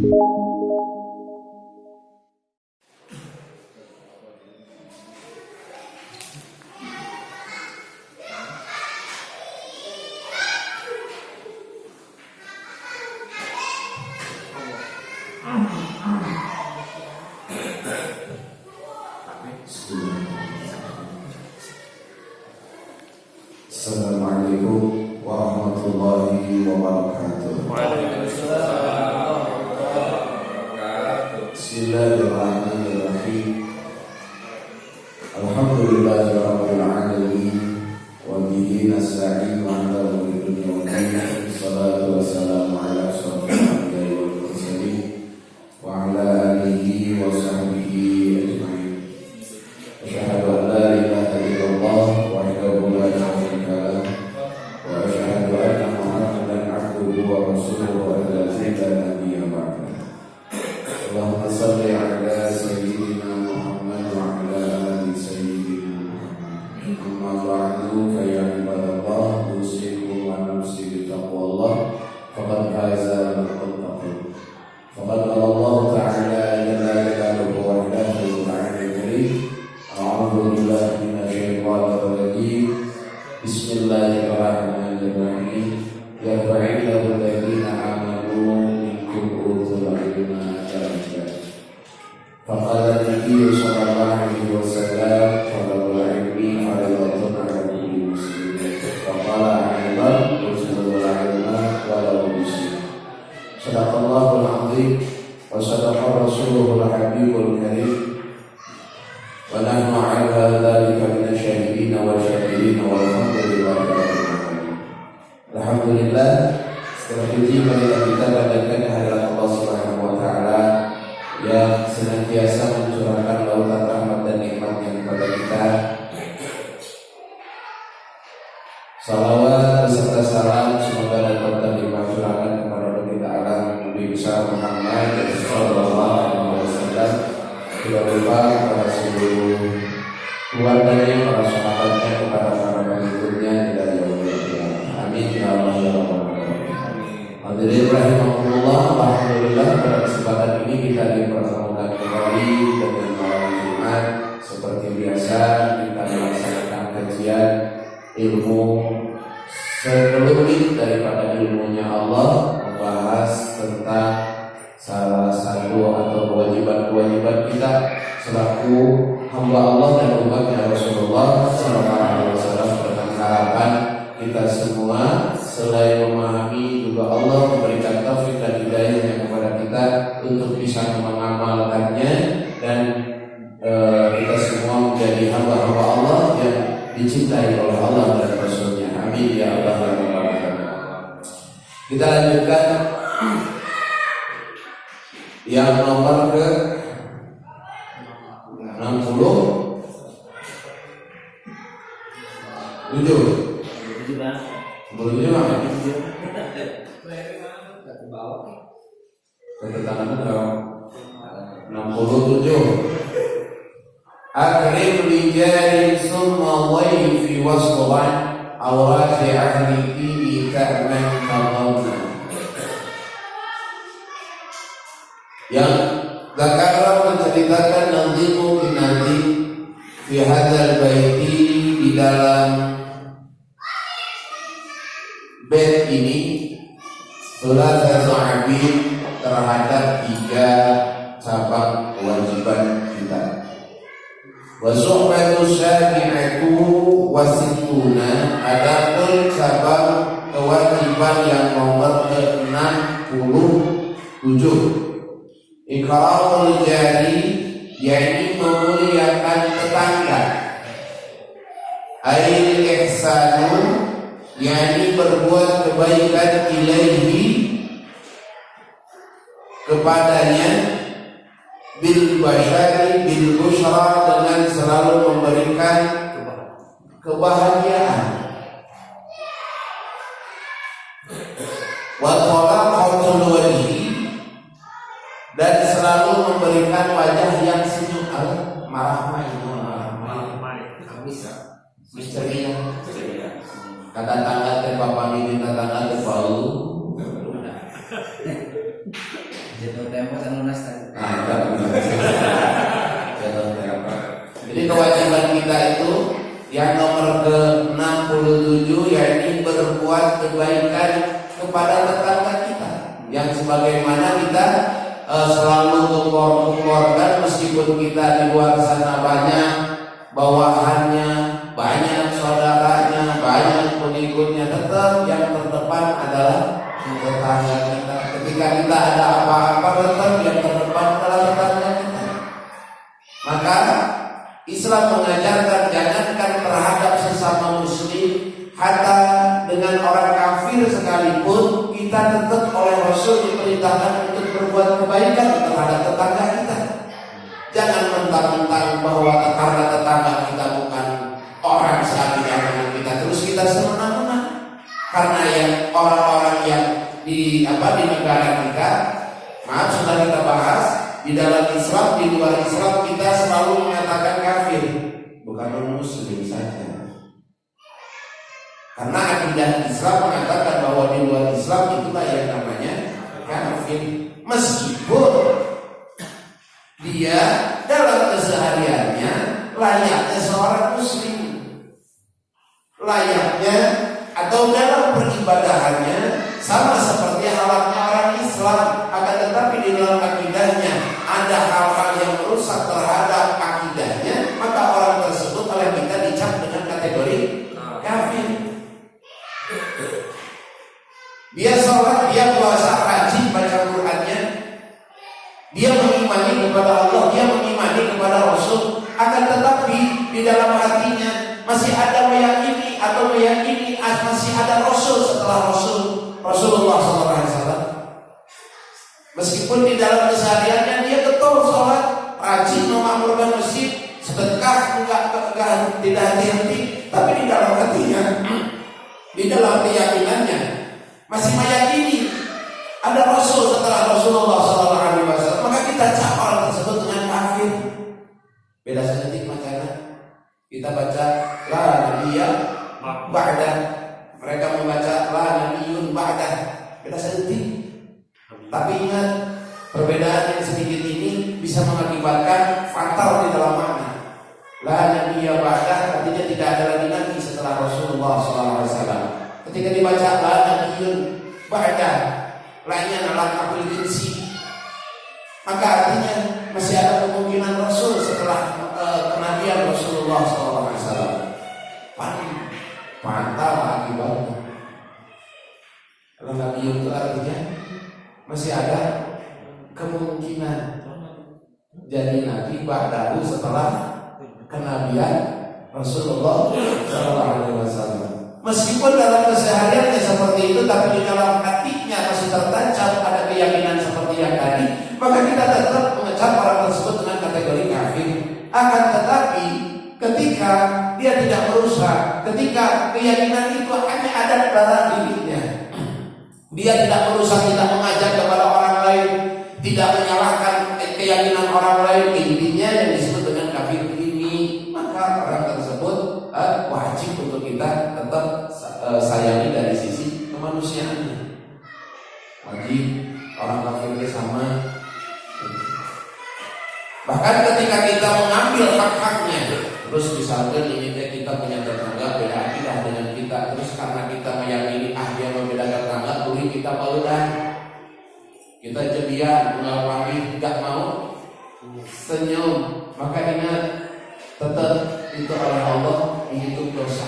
Assalamualaikum warahmatullahi wabarakatuh. Bismillahirrahmanirrahim. Alhamdulillahirabbil alamin wa bihi nasta'inu 'ala umuri dunya wad din. Wassalatu wassalamu ala asyrofil anbiya'i wal mursalin wa ala alihi wa sahbihi ajma'in. Asyhadu an la ilaha illallah wahdahu la syarika lah wa asyhadu anna Muhammadan 'abduhu wa rasuluhu alladzi la nabiyya ba'dahu. Allahumma shalli ala sayyidina Muhammad wa ala ali sayyidina Muhammad. Amma ba'du fa ya ibadallah, usikum wa nafsi bi taqwallah faqad faza al-muttaqun. Faqad qala Allah ta'ala jalla jalaluhu wa ilahu ta'ala karim. A'udzu billahi minasyaitonir rajim. Bismillahirrahmanirrahim. Yarfa'illahu alladziina aamanu minkum utul ilma darajat. Faqala Nabi sallallahu alaihi wasallam, talabul ilmi fardhatun 'ala kulli muslimin. Faqala aidan utul ilma walau muslim. Shadaqallahul 'azim wa shadaqa rasuluhul habibul karim. Wa nahnu 'ala dzalika minasyahidin wa syakirin walhamdulillahi rabbil alamin. Alhamdulillah, segala puji marilah kita panjatkan kehadirat Allah Subhanahu wa taala yang senantiasa mencurahkan lautan rahmat dan nikmatnya kepada kita. Salawat beserta salam semoga dapat dilimpahkan kepada baginda alam Nabi besar Muhammad sallallahu alaihi wasallam, tidak lupa kepada seluruh keluarganya, para sahabatnya, kepada para pengikutnya dari yaumil qiyamah. Amin ya Allah ya Rabbal alamin. Hadirin rahimakumullah, alhamdulillah pada kesempatan ini kita dipertemukan kembali dengan malam Jumat. Seperti biasa kita melaksanakan kajian ilmu sekelumit daripada ilmunya Allah, membahas tentang salah satu atau kewajiban-kewajiban kita selaku hamba Allah dan umatnya Rasulullah SAW, dengan harapan kita semua selain memahami juga Allah memberikan taufik dan hidayahnya kepada kita untuk bisa mengamalkannya dan kita semua menjadi hamba-hamba Allah yang dicintai oleh Allah dan Rasulnya. Amin ya Allah ya Rabbal alamin. Kita lanjutkan yang nomor ke 67 mana? Ketetangan berapa? 67. Akrim rijal summa dhayfi waslan awrati ahli tibi ka'man kadhamna. Yang Zakarlah menceritakan nazimu kinati fi hadzal baiti, di dalam bait ini salasatu abid, terhadap 3 cabang kewajiban kita. Wa suhbatu syabi'atu wasittuna, adapun cabang kewajiban yang nomor ke-67, ikramul jari, yaitu memuliakan tetangga. Ail ihsanu, yakni berbuat kebaikan ilaihi, kepadanya, bil bashari bil bushra, dengan selalu memberikan kebahagiaan. Wa talaqatul wajhi, dan selalu memberikan wajah yang senyum. Marah-marah bisa ceria. Kata tangga teh bapak ini, kata tangga teh bau. Jatuh tempo dan lunas tadi. Enggak benar. Jadi kewajiban kita itu yang nomor ke-67 yakni berbuat kebaikan kepada tetangga kita. Yang sebagaimana kita selalu tumpor-tumporkan meskipun kita di luar sana banyak bawahannya, banyak saudaranya, banyak pengikutnya, tetap yang terdepan adalah tetangga kita. Ketika kita ada apa-apa, tetap yang terdepan adalah tetangga kita. Maka Islam mengajarkan jangankan terhadap sesama muslim, hatta dengan orang kafir sekalipun kita tetap oleh Rasul diperintahkan untuk berbuat kebaikan terhadap tetangga kita. Jangan mentang-mentang bahwa tetangga kita bukan orang seagama dengan kita terus kita semena-mena. Karena yang orang-orang yang di negara kita, maaf sudah kita bahas, di dalam Islam, di luar Islam kita selalu mengatakan kafir, bukan non-muslim saja. Karena akidah Islam mengatakan bahwa di luar Islam itulah yang namanya kafir, meskipun dia dalam kesehariannya layaknya seorang muslim, layaknya atau dalam peribadahannya sama seperti halnya orang Islam. Akan tetapi di dalam akidahnya ada hal-hal yang merusak terhadap akidahnya, maka orang tersebut oleh kita dicap dengan kategori kafir. Dia sholat, dia puasa, rajin baca Qur'annya, dia mengimani kepada Allah, dia mengimani kepada Rasul, akan tetapi di dalam hatinya masih ada meyakini masih ada Rasul setelah Rasulullah SAW. Meskipun di dalam kesehariannya dia betul sholat, rajin memakmurkan masjid, sedekah tidak hati-hati, tapi di dalam hatinya, di dalam keyakinannya masih meyakini ada Rasul setelah Rasulullah SAW, maka kita cap orang tersebut dengan kafir. Beda sedetik macamnya. Kita baca la nabiyya ba'da, mereka membaca la nabiyyun ba'da. Beda sedetik. Tapi ingat, perbedaan yang sedikit ini bisa mengakibatkan fatal di dalam makna. La nabiyya ba'da artinya tidak ada lagi nabi setelah Rasulullah SAW. Ketika dibaca la nabiyyun ba'da, lainnya adalah akul jinsi, maka artinya masih ada kemungkinan Rasul setelah kenabian Rasulullah SAW. Fatal akibatnya. Kalau nabi itu artinya masih ada kemungkinan jadi nabi ba'dahu setelah kenabian Rasulullah SAW. Meskipun dalam kesehariannya seperti itu, tapi di dalam hatinya masih tertancap ada keyakinan seperti yang tadi, maka kita tetap mengecap orang tersebut dengan kategori kafir. Akan tetapi ketika dia tidak merusak, ketika keyakinan itu hanya ada pada dirinya, dia tidak merusak, tidak mengajak kepada orang lain, tidak menyalahkan keyakinan orang lain, intinya yang disebut dengan kafir ini, maka orang tersebut wajib untuk kita tetap sayangi dari sisi kemanusiaannya. Wajib orang kafir sama. Bahkan ketika kita mengambil hak-haknya, terus misalkan ini kita punya tetangga beda akidah dengan kita, terus karena kita meyakini dia membeda tetangga, tuli kita baudan, kita jadian, mengalami tidak mau senyum, maka ingat tetap itu oleh Allah dihitung dosa.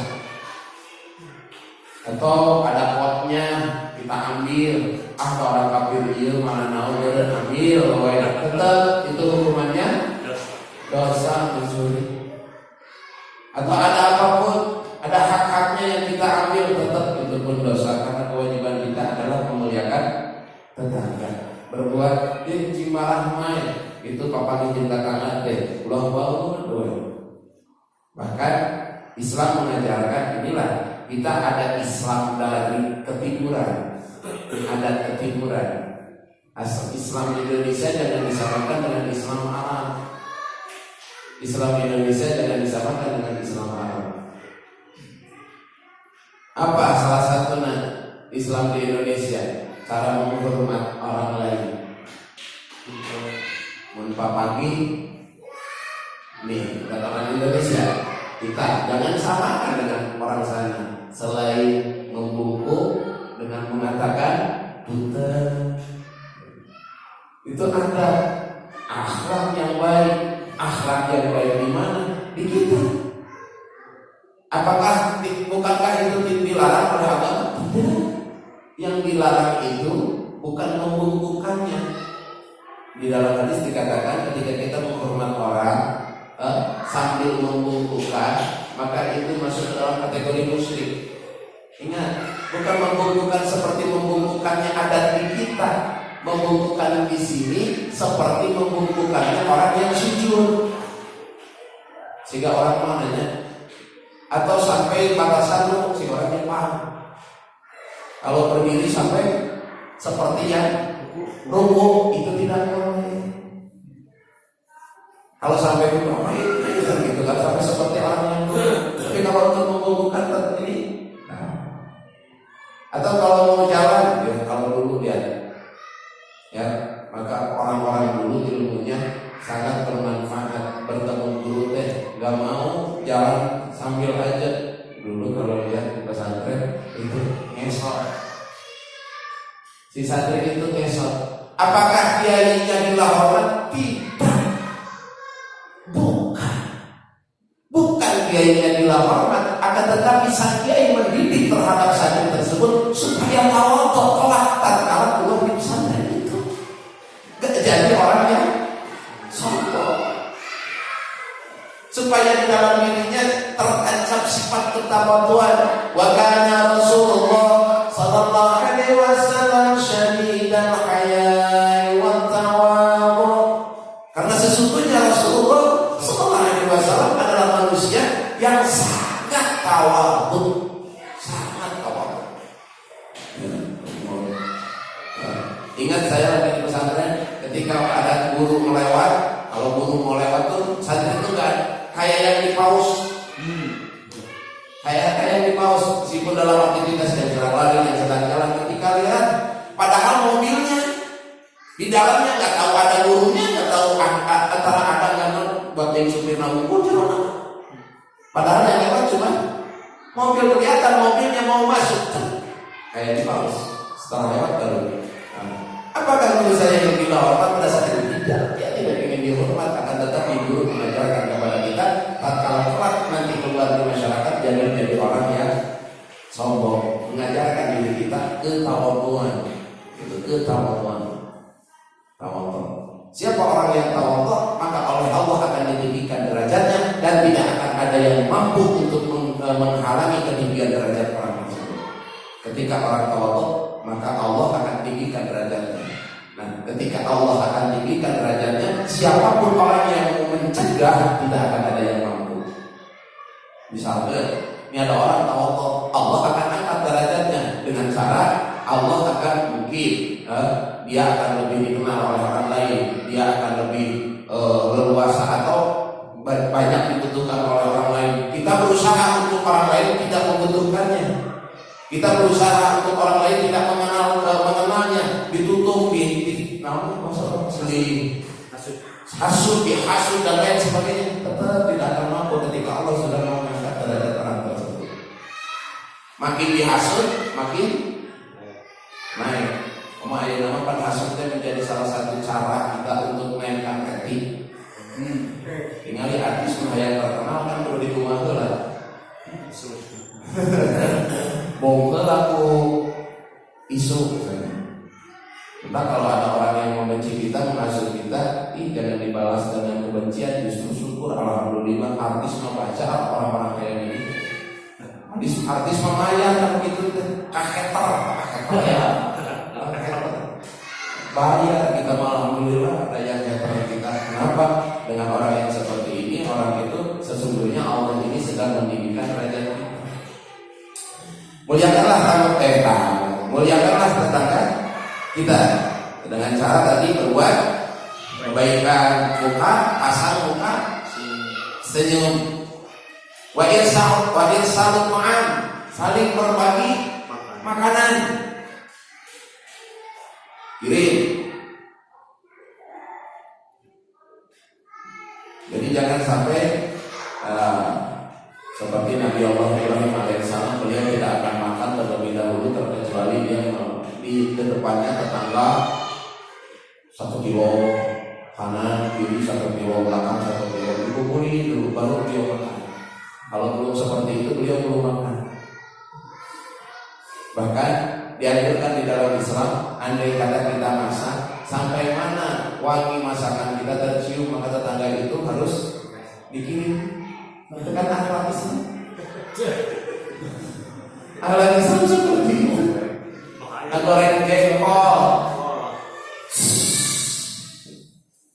Atau ada potnya kita ambil, orang kafir dia mana naon dan ambil, tetap itu hukumannya dosa mencuri. Atau ada apapun, ada hak-haknya yang kita ambil, tetap itu pun dosa, karena kewajiban kita adalah memuliakan tetangga. Berbuat di cimalah main itu papan cinta kangen deh, ulah bau doy. Bahkan Islam mengajarkan inilah, kita ada Islam dari ketimuran, ada ketimuran. Asal Islam Indonesia jangan disamakan dengan Islam Arab. Islam Indonesia jangan disamakan dengan Islam Arab. Apa salah satunya Islam di Indonesia? Cara menghormat orang lain. jumpa pagi. Nih, kata orang Indonesia, kita jangan samakan dengan orang sana. Selain membungkuk dengan mengatakan punten, itu ada akhlak yang baik. Akhlak yang baik di mana? Di kita. Apakah bukankah itu dilarang oleh agama? Tidak. Yang dilarang itu bukan membungkukannya. Di dalam hadis dikatakan ketika kita menghormat orang sambil membungkukkan, maka itu masuk dalam kategori musyrik. Ingat, bukan membungkukkan seperti membungkukannya adat di kita. Membungkukkan di sini seperti membungkukannya orang yang sujud. Sehingga orang mananya atau sampai batasan si orang yang paham. Kalau berdiri sampai seperti yang rukuk itu tidak boleh. Kalau sampai rukuk gitu kan, sampai seperti orang yang rukuk. Tapi kalau untuk membungkukkan seperti ini, atau kalau mau jalan, ya kalau dulu lihat, ya maka orang-orang dulu ilmunya sangat bermanfaat. Bertemu guru teh nggak mau jalan sambil aja. Dulu kalau lihat di pesantren itu ngesot. Si santri itu ngesot. Apakah kiainya dilahormat? Tidak. Bukan kiainya dilahormat, akan tetapi sang kiai mendidik terhadap santri tersebut supaya tawadhu kelak tatkala keluar di pesantren itu. Jadi orang yang sombong. Supaya di dalam dirinya tertancap sifat ketawadhuan. Wa kana Rasulullah sallallahu alaihi wasallam syadidal haya'i wat tawadhu. Karena sesungguhnya Rasulullah sallallahu alaihi wasallam adalah manusia yang sangat tawadhu. Sangat tawadhu. Ingat saya lagi di pesantren ketika ada guru melewat, kalau guru mau lewat tuh santri itu kan kayak yang di paus, kayak yang di paus, meskipun dalam aktivitas yang sedang lari, yang sedang jalan, ketika lihat, padahal mobilnya di dalamnya nggak tahu ada gurunya, nggak tahu antara ada nggak buat yang supir namun jalan. Padahal yang lewat cuma mobil, kelihatan mobilnya mau masuk, kayak di paus. Setelah lewat baru. Apakah guru saya yang dilahormat? Pada saat itu tidak. Dia tidak ingin dihormat, akan tetapi guru mengajarkan kepada kita tatkala kelak nanti keluar di masyarakat jangan menjadi orang yang sombong. Mengajarkan diri kita ketawadhuan. Itu ketawadhuan. Tawadhu. Siapa orang yang tawadhu, maka oleh Allah akan ditinggikan derajatnya dan tidak akan ada yang mampu untuk menghalangi ketinggian derajat orang tersebut. Ketika orang tawadhu, maka Allah akan tinggikan derajatnya. Nah, ketika Allah akan tinggikan derajatnya, siapapun orang yang mencegah tidak akan ada yang mampu. Misalnya, ini ada orang tawadhu, Allah akan angkat derajatnya dengan cara Allah akan mungkin dia akan lebih dikenal oleh orang lain, dia akan lebih leluasa atau banyak dibutuhkan oleh orang lain. Kita berusaha untuk orang lain tidak membutuhkannya. Kita berusaha untuk orang lain tidak mengenalnya, ditutup, namun masalah sendiri, hasud, dihasut dan lain sebagainya, tetap tidak akan mampu ketika Allah sudah mengangkat derajat orang tersebut. Makin dihasut, makin naik. Ayah nama penghasutnya menjadi salah satu cara kita untuk mainkan ketik. Tinggal artis yang terkenal kan perlu di rumah tuh lah. Bongkel aku isu misalnya. Entah kalau ada orang yang membenci kita, menghasut kita, jangan dibalas dengan kebencian, justru syukur, alhamdulillah artis membaca orang-orang kayak gini. Artis memayan kan begitu, kaketer ya. Bahaya kita, alhamdulillah ada yang hater kita. Kenapa? Dengan orang yang seperti ini, orang itu sesungguhnya Allah ini sedang meninggikan derajat kita. Muliakanlah muliakanlah tetangga kita dengan cara tadi berbuat kebaikan, muka, pasang muka, senyum. Wa irsalut ma'am, saling berbagi makanan. Kirim. Jadi jangan sampai seperti Nabi Allah Ibrahim alaihissalam, beliau tidak akan makan terlebih dahulu terkecuali dia di depannya tetangga 1 kilo kanan kiri, 1 kilo belakang, 1 kilo dikumpuli dulu baru beliau makan. Kalau belum seperti itu beliau belum makan. Bahkan dianjurkan di dalam Islam, andai kata kita masak, sampai mana wangi masakan kita tercium, maka tetangga itu harus dikirim. Itu kan akhlak Islam. Akhlak Islam seperti itu. Goreng jengkol,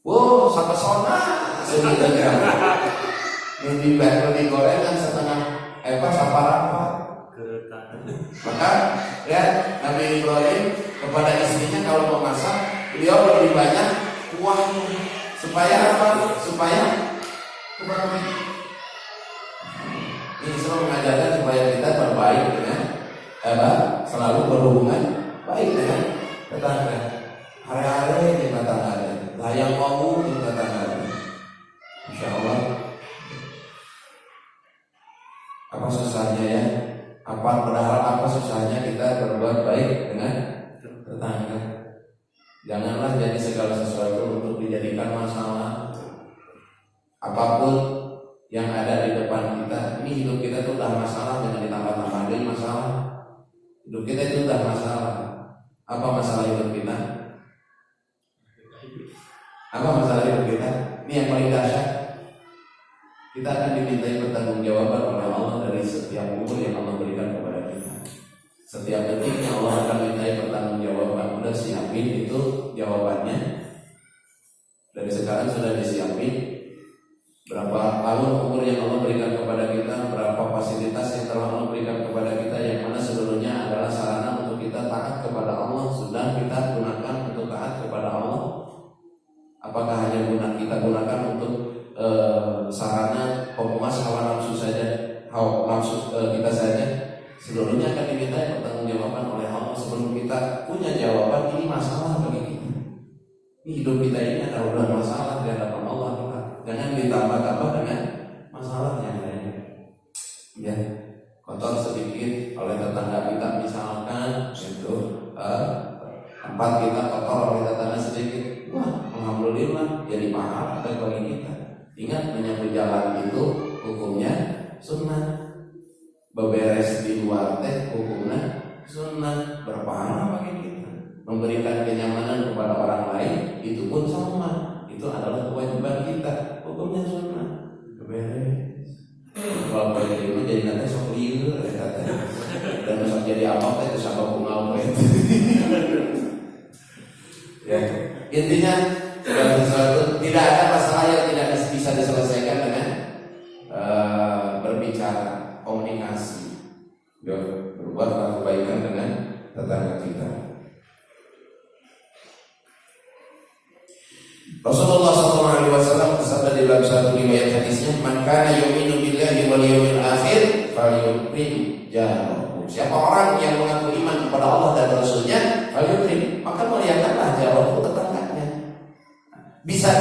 wow, sampai sona, sebenarnya. Yang digoreng kan setengah apa? Maka ya Nabi Ibrahim kepada istrinya kalau mau masak, beliau lebih banyak kuahnya. Supaya apa? Supaya ini selalu mengajarkan supaya kita berbaik dengan selalu berhubungan baik dengan tetangga. Hari-hari di tetangga, layang mau di tetangga. Insya Allah. Apa susahnya ya? Padahal apa susahnya kita berbuat baik dengan tetangga? Janganlah jadi segala sesuatu untuk dijadikan masalah. Apapun yang ada di depan kita, ini hidup kita itu udah masalah, jangan ditambah-tambah lagi masalah. Hidup kita itu udah masalah. Apa masalah hidup kita? Apa masalah hidup kita? Ini yang paling dahsyat. Kita akan dimintai pertanggungjawaban oleh Allah dari setiap umur yang Allah berikan kepada kita. Setiap detiknya Allah akan mintai pertanggungjawaban. Udah siapin itu jawabannya. Dari sekarang sudah disiapin. Berapa tahun umur yang Allah berikan kepada kita, berapa fasilitas yang telah Allah berikan kepada kita, yang mana seluruhnya adalah sarana untuk kita taat kepada Allah, sudah kita gunakan untuk taat kepada Allah. Apakah hanya kita gunakan untuk sarana pemuas hawa nafsu saja, kita saja? Seluruhnya akan dimintai pertanggungjawaban oleh Allah. Sebelum kita punya jawaban, ini masalah bagi kita. Ini hidup kita ini adalah masalah di hadapan Allah. Jangan ditambah-tambah dengan masalah yang lain. Ya, kotor sedikit oleh tetangga kita misalkan, itu tempat kita kotor oleh tetangga sedikit, wah, alhamdulillah jadi pahala bagi kita. Ingat, menyapu jalan itu hukumnya sunnah. Beberes di luar teh hukumnya sunnah, berpahala bagi kita. Memberikan kenyamanan kepada orang lain itu pun sama. Itu adalah kewajiban kita, hukumnya sunnah. Beberes. Kalau boleh jadi nanti sok liur dan sok jadi apa teh sama bunga ya. Intinya segala sesuatu tidak ada masalah yang tidak bisa diselesaikan dengan berbicara, komunikasi, berbuat kebaikan dengan tetangga kita. Rasulullah SAW bersabda di dalam satu riwayat hadisnya, "Man kana yu'minu billahi wal yawmil akhir falyukrim jarahu." Siapa orang yang mengaku iman kepada Allah dan Rasulnya, falyukrim, maka muliakanlah jarahu, tetangganya. Bisa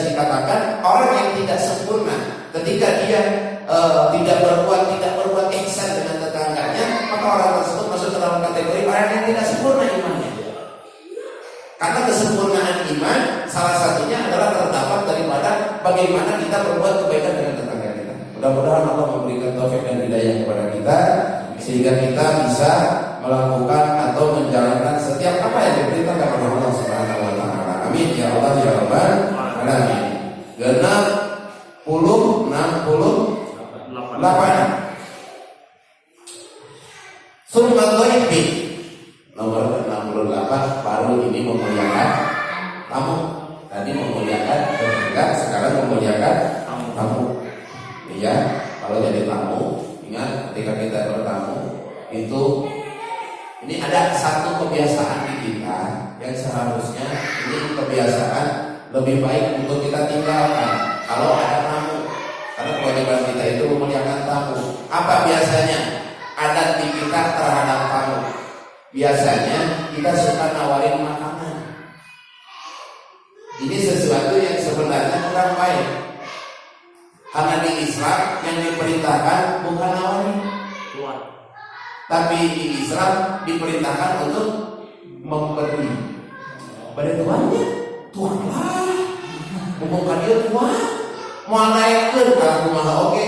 dikatakan orang yang tidak sempurna ketika dia tidak berbuat ihsan dengan tetangganya, maka orang tersebut masuk dalam kategori orang yang tidak sempurna imannya. Karena kesempurnaan iman salah satunya adalah terdapat daripada bagaimana kita berbuat kebaikan dengan tetangga kita. Mudah-mudahan Allah memberikan taufik dan hidayah kepada kita sehingga kita bisa melakukan atau menjalankan setiap apa yang diperintahkan oleh Allah Subhanahu wa taala. Amin ya Allah ya rabbal alamin. Genap 68. Summa dhaifi. Nomor 68 baru ini memuliakan tamu. Tadi memuliakan tetangga, sekarang memuliakan tamu. Iya, kalau jadi tamu, ingat ketika kita bertamu itu ini ada satu kebiasaan di kita yang seharusnya ini kebiasaan lebih baik untuk kita tinggalkan kalau ada tamu. Karena kewajiban kita itu memuliakan tamu. Apa biasanya adat di kita terhadap tamu? Biasanya kita suka nawarin makanan. Ini sesuatu yang sebenarnya belajar kurang baik. Karena di Islam yang diperintahkan bukan nawarin, tapi di Islam diperintahkan untuk memberi. Pada tuannya, tuan lah, bukan dia tuan, mau naikkan kalau kumaha oke.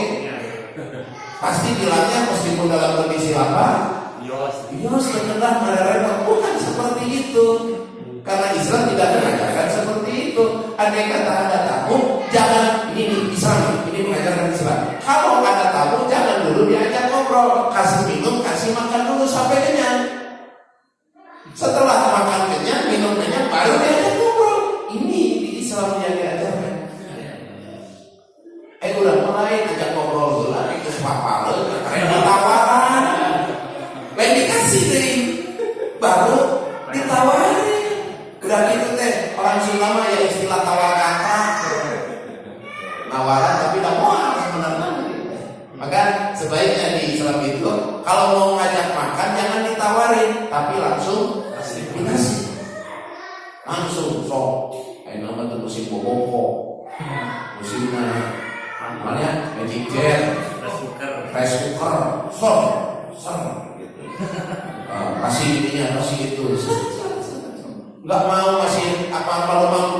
Pasti bilangnya meskipun dalam kondisi apa? Yos terkenal mereka bukan seperti itu. Karena Islam tidak mengajarkan seperti itu. Andai kata ada tamu, jangan ini Islam, ini mengajarkan Islam. Kalau ada tamu, jangan dulu diajak ngobrol, kasih minum, kasih makan dulu sampai kenyang. Setelah makan kenyang, minum kenyang, baru diajak ngobrol. Ini di Islam yang diajarkan. Udah mulai ajak ngobrol dulu, itu sepapal, karena tawaran, lain dikasih deh, baru ditawarin. Udah gitu teh, orang Sunda mah ya istilah tawar kata, nawaran tapi tidak mau sebenarnya. Maka sebaiknya di Islam itu kalau mau ngajak makan jangan ditawarin, tapi langsung dikasih. Langsung sok. Kayak nama tuh musim boboko, musimnya namanya magic jar, rice cooker, sok, gitu. Kasih ininya, kasih itu. Nggak mau masih apa-apa lo mau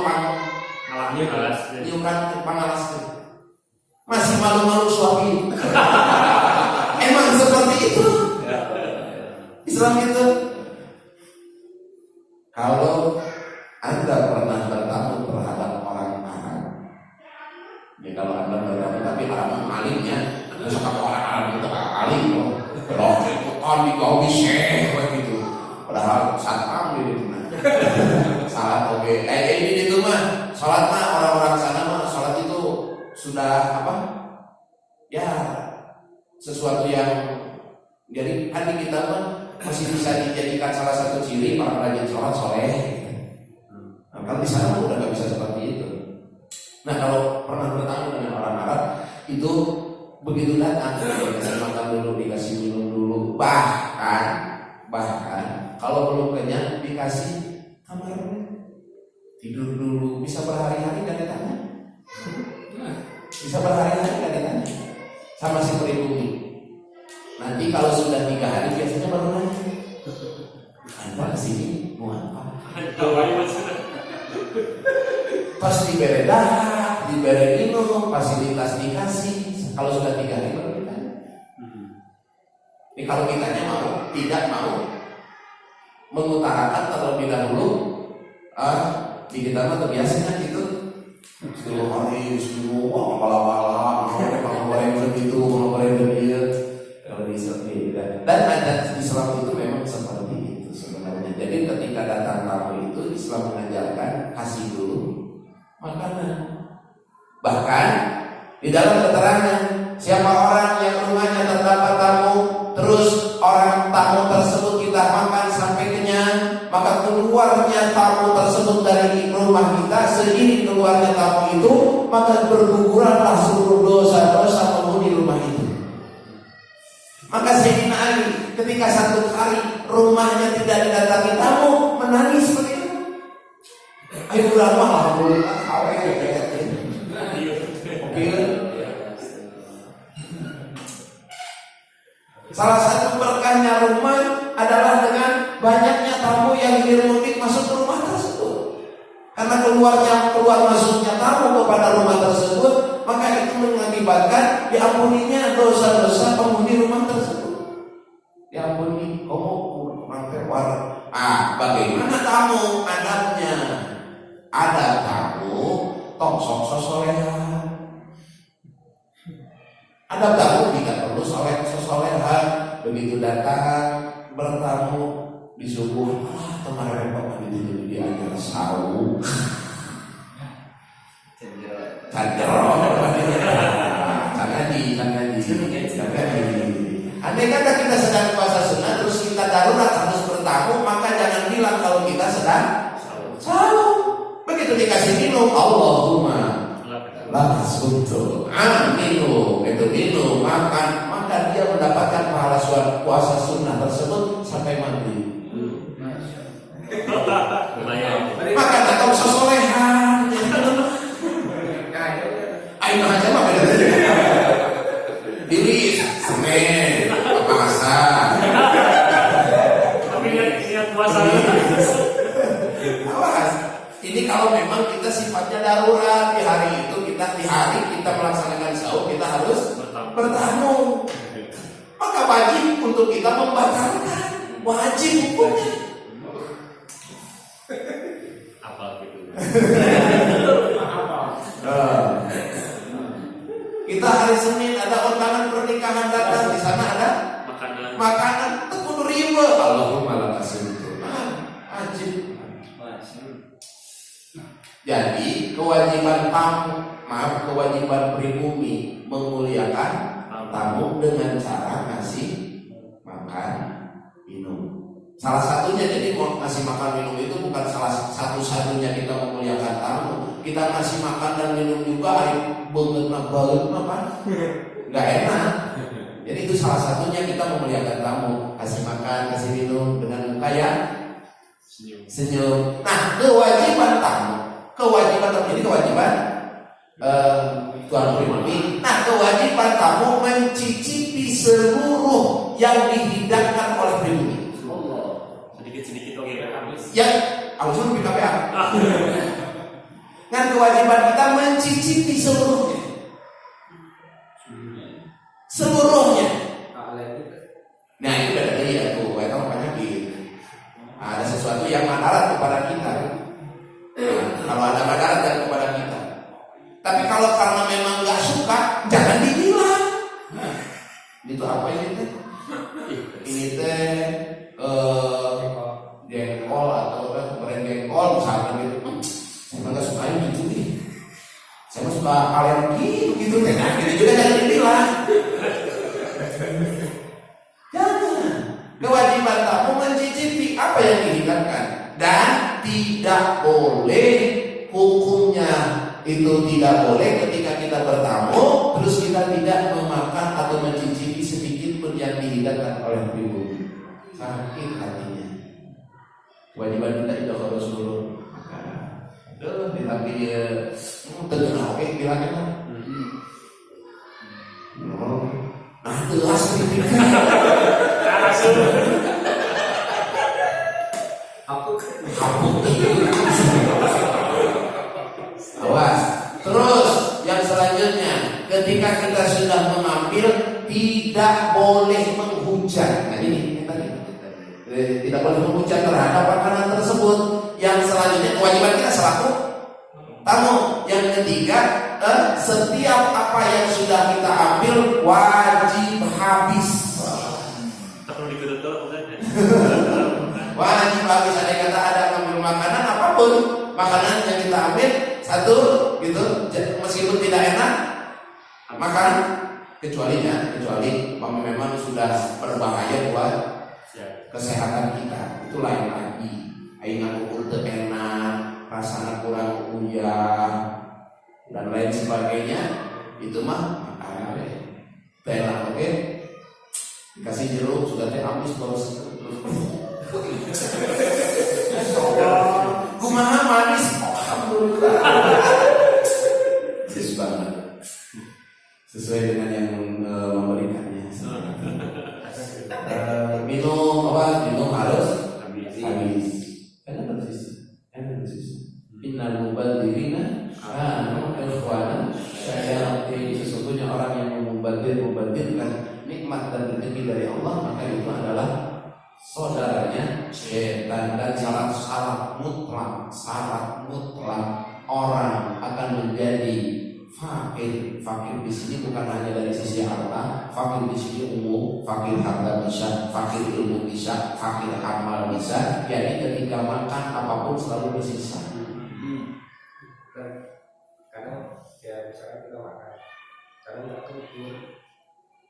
malahnya alas, iukan pangalas masih malu-malu suami. Emang seperti itu Islam itu. Kalau Anda pernah bertamu terhadap orang Arab, ya kalau Anda bertamu tapi Arab malingnya, suka orang Arab itu maling loh, loh ikutan di kau bisa begitu, padahal satpam gitu. Salat oke. Ini itu mah salat mah orang-orang sana mah salat itu sudah apa? Ya sesuatu yang jadi kan di kita mah masih bisa dijadikan salah satu ciri orang rajin sholat soleh. Nah, kalau di sana udah nggak bisa seperti itu. Nah kalau pernah bertemu dengan orang Arab itu begitu datang dikasih makan dulu, dikasih minum dulu, bahkan kalau belum kenyang dikasih kamarnya, tidur dulu, bisa berhari-hari gak ditanya, bisa berhari-hari gak ditanya, sama si pribumi. Nanti kalau sudah 3 hari biasanya baru nanya, Anda kesini mau apa? Pas diberi dahak, diberi minum, fasilitas dikasih. Kalau sudah 3 hari baru ditanya. Ini kalau kitanya mau, tidak mau mengutarakan terlebih dahulu, di kita mah terbiasanya gitu 10 hari, 10 malam-malam, kalau goreng begitu, kalau goreng begitu, kalau di Islam dan adat Islam itu memang seperti itu sebenarnya. Jadi ketika datang tamu itu Islam mengajarkan kasih dulu makanan. Bahkan di dalam keterangan siapa orang yang rumahnya terdapat tamu, terus orang tamu tersebut kita makan sampai kenyang, maka keluarnya tamu tersebut dari rumah kita, seiring keluarnya tamu itu, maka berguguranlah seluruh dosa-dosa penghuni rumah itu. Maka Sayyidina Ali ketika satu hari rumahnya tidak didatangi tamu, menangis seperti itu. Ayo ulama alhamdulillah salah satu berkahnya rumah adalah dengan banyaknya tamu yang mudik masuk ke rumah tersebut. Karena keluar masuknya tamu kepada rumah tersebut, maka itu mengakibatkan diampuninya dosa-dosa penghuni rumah tersebut. Diampuni, bagaimana tamu adabnya? Adab tamu tok sok sosoleha. Adab tamu tidak perlu sosoleha. Begitu datang bertamu di subuh, kemarin bapak itu diajar sawu, jangan di. Andai kata kita sedang puasa sunnah terus kita darurat harus bertamu, maka jangan bilang kalau kita sedang sahur. Begitu dikasih minum, Allahumma lakas untuk minum, itu minum, makan, maka dia mendapatkan pahala puasa sunnah tersebut sampai mati. Maka datang sesolehan, Ini kalau memang kita sifatnya darurat di hari itu, di hari kita melaksanakan sahur kita harus bertamu. Maka wajib untuk kita membatalkan, wajib hukumnya. Apa gitu? Kita hari Senin ada undangan pernikahan datang, di sana ada makanan tekun riba. Allahumma lakasih itu. Wajib. Jadi kewajiban kewajiban pribumi memuliakan tamu dengan cara ngasih makan minum. Salah satunya, jadi mau ngasih makan minum itu bukan salah satu-satunya kita memuliakan tamu. Kita ngasih makan dan minum juga ayo banget kan? Nggak enak. Jadi itu salah satunya kita memuliakan tamu, kasih makan, kasih minum dengan muka yang senyum. Nah, kewajiban tamu, ini kewajiban tuan pribumi. Nah, kewajiban tamu mencicipi seluruh yang dihidangkan oleh pribumi. Sedikit oke habis. Ya, harusnya lebih KPA. Kan kewajiban kita mencicipi seluruhnya. Nah, itu udah tadi ya tuh, itu makanya gitu. Ada sesuatu yang madarat kepada kita. Kalau ada madarat kepada kita. Tapi kalau karena memang nggak suka, jangan dibilang. Itu apa ini teh? Ini teh jengkol atau goreng jengkol misalnya gitu. Saya nggak suka gitu nih. Saya suka alergi gitu. Nah, ini juga jangan dibilang. Jangan. Kewajiban tamu mencicipi apa yang dihidangkan dan tidak boleh, hukumnya itu tidak boleh ketika kita bertamu terus kita tidak memakan atau mencicipi sedikit pun yang dihidangkan oleh pribumi. Sakit hatinya. Kewajiban kita itu harus seluruh makanan. Tapi dia terkenal bilangnya kan. Nah, jelas nih. Awas. Terus yang selanjutnya, ketika kita sudah mengambil tidak boleh menghujat. Nah ini tadi tidak boleh menghujat terhadap makanan tersebut. Yang selanjutnya kewajiban kita selaku tamu. Yang ketiga, setiap apa yang sudah kita ambil wajib habis. Wajib habis. Ada kata ada ngambil makanan apapun, makanan yang kita ambil satu gitu, meskipun tidak enak makan, kecuali memang sudah berbahaya buat kesehatan kita, itu lain lagi. Aing ukur enak, rasanya kurang uyah dan lain sebagainya, itu mah makan enak, oke? Dikasih jeruk sudah teh habis terus. Kumaha manis, alhamdulillah. Sis banget. Sesuai dengan yang memberikannya. Minum harus habis. Karena bersisa. Innal mubadzirina kanu ikhwana syayatin. Sesungguhnya orang yang memubadzirkan nikmat dan rezeki dari Allah, maka itu adalah saudaranya setan. Dan syarat mutlak orang akan menjadi fakir. Fakir di sini bukan hanya dari sisi harta, fakir di sini umum, fakir harta bisa, fakir ilmu bisa, fakir amal bisa. Jadi ketika makan apapun selalu bersisa. Kadang ya misalkan kita makan, kadang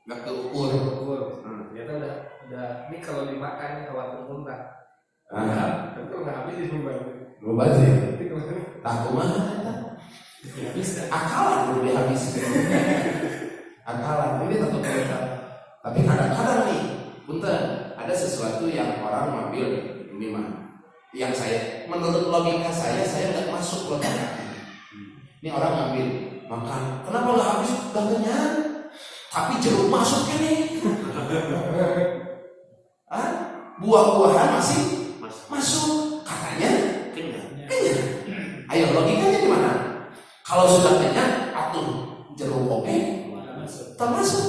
nggak keukur. Ternyata udah ini kalau dimakan khawatir muntah. Tapi kalau nggak habis jadi mubazir. Tak kumaha. Akalan belum dihabiskan. Akalan ini tentu kita. Tapi kadang-kadang nih, punten, ada sesuatu yang orang ngambil ini mah. Yang menurut logika saya nggak masuk logika. Ini orang ngambil makan, kenapa nggak habis? Udah kenyang. Tapi jeruk masuk kan nih. Buah-buahan masih masuk. Katanya kenyang. Ayo logikanya gimana? Kalau sudah kenyang, atuh jeruk oke termasuk.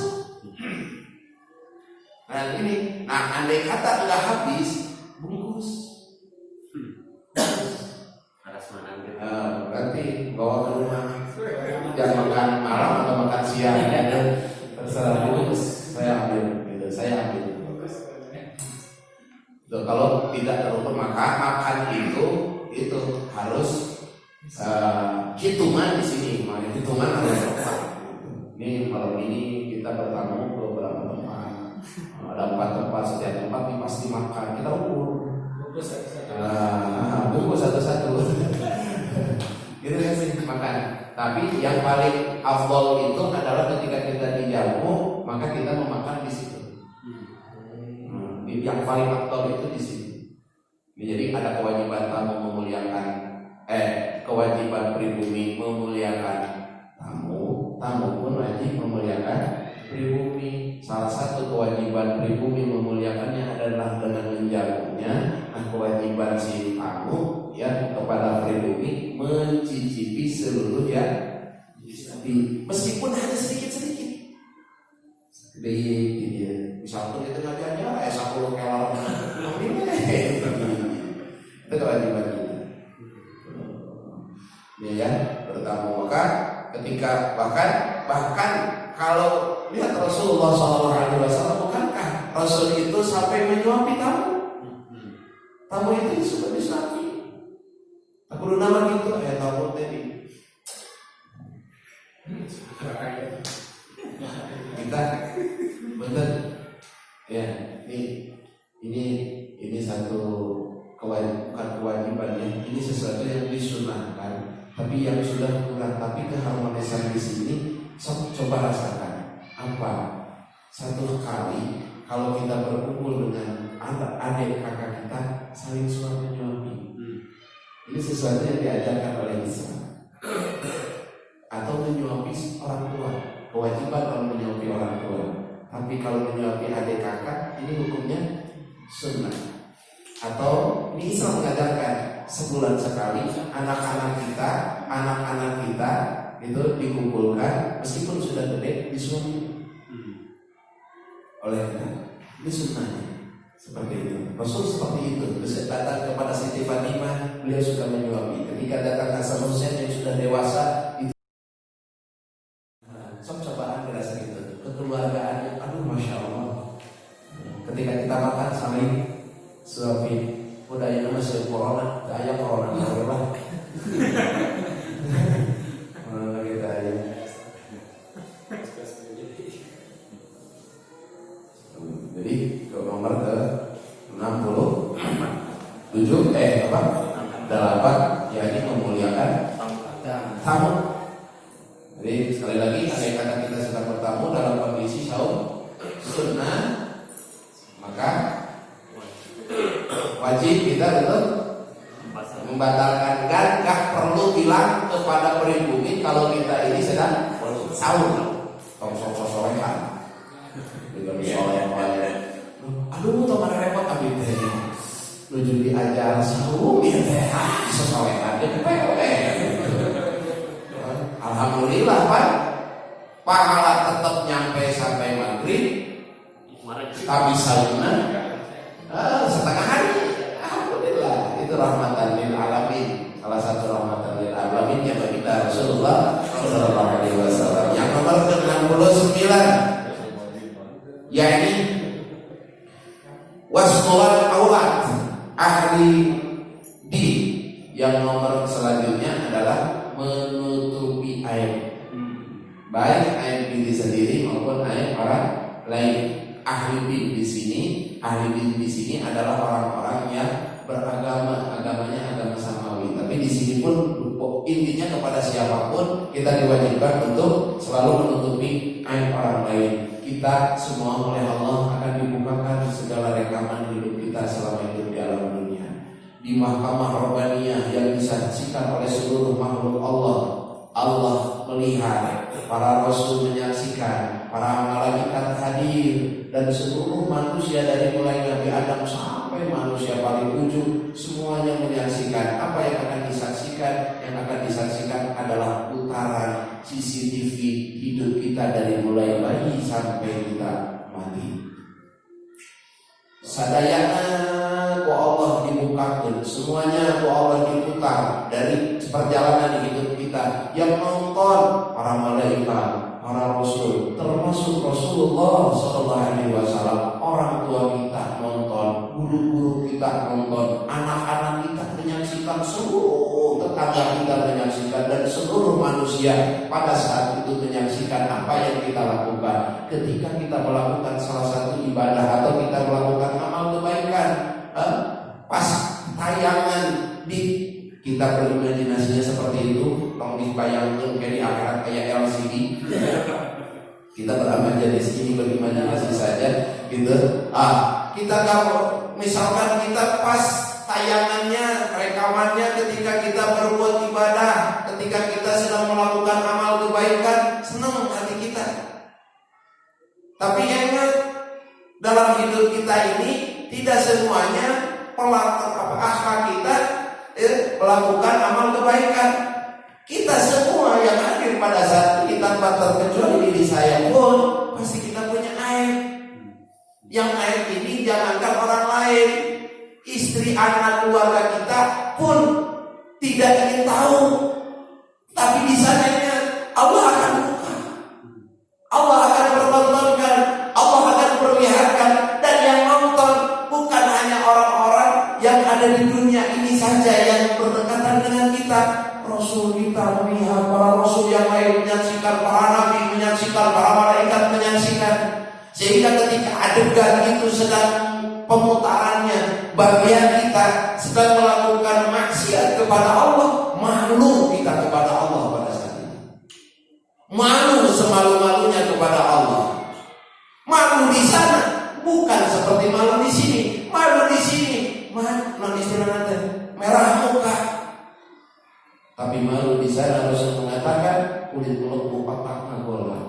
Nah ini, andai kata nggak habis, bungkus. Berarti bawa ke rumah. Jangan makan malam atau makan siang. Terserah bungkus. Saya ambil, gitu. Saya ambil. Tuh, kalau tidak terukur maka makan itu harus hitungan di sini. Hitungan ada tempat. Ini malam ini kita bertamu ke beberapa tempat. Ada 4 tempat, setiap tempat ini pasti makan. Kita ukur. Bungkus satu-satu. Gitu kan sih makan. Tapi yang paling afdol itu adalah ketika kita dijamu, maka kita memakan di situ. Yang paling afdol itu di sini. Jadi ada kewajiban tamu memuliakan, kewajiban pribumi memuliakan tamu pun wajib memuliakan pribumi. Salah satu kewajiban pribumi memuliakannya adalah dengan menjamunya. Nah, kewajiban si tamu ya kepada pribumi mencicipi seluruh ya, meskipun hanya sedikit-sedikit. Misalnya kita ngajar 10 kelor itu kewajiban kita. Ya, bertamu maka ketika bahkan kalau lihat Rasulullah SAW, bukankah Rasul itu sampai menyuapi tamu? Tamu itu sudah disuapi. Tak perlu nama gitu, tamu tadi. Kita betul. Ya, ini satu bukan kewajiban ya. Ini sesuatu yang disunahkan. Tapi yang sudah kurang, tapi keharmonisan di sini coba rasakan apa? Satu kali kalau kita berkumpul dengan adik kakak kita saling suami menyuapi. Ini sesuatu yang diajarkan oleh Islam. Atau menyuapi orang tua, kewajiban kalau menyuapi orang tua. Tapi kalau menyuapi adik kakak, ini hukumnya sunnah. Atau ini Islam mengajarkan sebulan sekali anak-anak kita itu dikumpulkan meskipun sudah gede disuapi oleh kita. Ini sunnahnya seperti itu. Rasul seperti itu. Terus datang kepada Siti Fatimah, beliau suka menyuapi. Ketika datang Hasan Hussein yang sudah dewasa, itu cobaan berasa gitu. Kekeluargaan, aduh masya Allah. Ketika kita makan saling suapi. Udah ini masih corona, kayak corona lah. Mana kita aja. Jadi ke nomor ke 67 8 yakni memuliakan tamu. Jadi sekali lagi andai kata kita sedang bertamu dalam kondisi saum sunnah, maka wajib kita untuk membatalkan. Gak perlu bilang kepada pribumi kalau kita ini sedang sahur. Sosokan. Aduh, teman repot abis teh. Nuju diajar sahur ya teh. Sosokan alhamdulillah Pak. Pahala tetap nyampe sampai maghrib. Tapi sauna setengah hari. Alhamdulillah, itu rahmatan lil alamin. Salah satu rahmatan lil alamin yang kita Rasulullah sallallahu alaihi wasallam. Yang nomor ke-69 yakni wasqul aurat ahli di. Yang nomor selanjutnya adalah menutupi aib, baik aib diri sendiri maupun aib orang lain. Ahli di sini, adalah orang-orang yang beragama, agamanya agama samawi. Tapi di sini pun intinya kepada siapapun kita diwajibkan untuk selalu menutupi aib orang lain. Kita semua oleh Allah akan dibukakan segala rekaman hidup kita selama hidup di alam dunia. Di mahkamah Rabbaniyah yang disaksikan oleh seluruh makhluk Allah melihat, para rasul menyaksikan, para malaikat hadir, dan seluruh manusia dari mulai Nabi Adam sampai sampai manusia paling ujung, semuanya menyaksikan. Apa yang akan disaksikan? Yang akan disaksikan adalah putaran CCTV hidup kita dari mulai bayi sampai kita mati. Sadayana ku Allah dibukakan, semuanya ku Allah diputar dari perjalanan hidup kita. Yang nonton para malaikat, para rasul, termasuk Rasulullah SAW. Orang tua kita nonton, guru-guru kita nonton, anak-anak kita menyaksikan, seluruh tetangga kita menyaksikan, dan seluruh manusia pada saat itu menyaksikan apa yang kita lakukan. Ketika kita melakukan salah satu ibadah atau kita melakukan amal kebaikan, pas tayangan di kita berimajinasinya seperti itu, tong dibayangkan kayak di akhirat kayak LCD. Kita beramal jadi sini berimajinasi saja, gitu. Kita kalau misalkan kita pas tayangannya, rekamannya ketika kita berbuat ibadah, ketika kita sedang melakukan amal kebaikan, senang hati kita. Tapi ingat, dalam hidup kita ini tidak semuanya akhlak kita melakukan amal kebaikan. Kita semua yang hadir pada saat ini tanpa terkecuali diri saya pun pasti kita punya aib. Yang aib ini jangankan orang lain, istri, anak, keluarga kita pun tidak ingin tahu. Tapi di sananya Allah akan buka, Allah akan pertontonkan, Allah akan perlihatkan. Dan yang nonton bukan hanya orang-orang yang ada di dunia ini saja yang berdekatan dengan kita. Rasul kita melihat, para rasul yang lain menyaksikan, para nabi menyaksikan, para malaikat menyaksikan. Sehingga ketika adegan itu sedang pemutarannya, bagian kita sedang melakukan maksiat kepada Allah, malu kita kepada Allah pada saat itu. Malu semalu-malunya kepada Allah. Malu di sana bukan seperti malu di sini. Malu di sini, merah muka. Tapi malu di sana Rasul mengatakan kulit mulutmu patah nagola.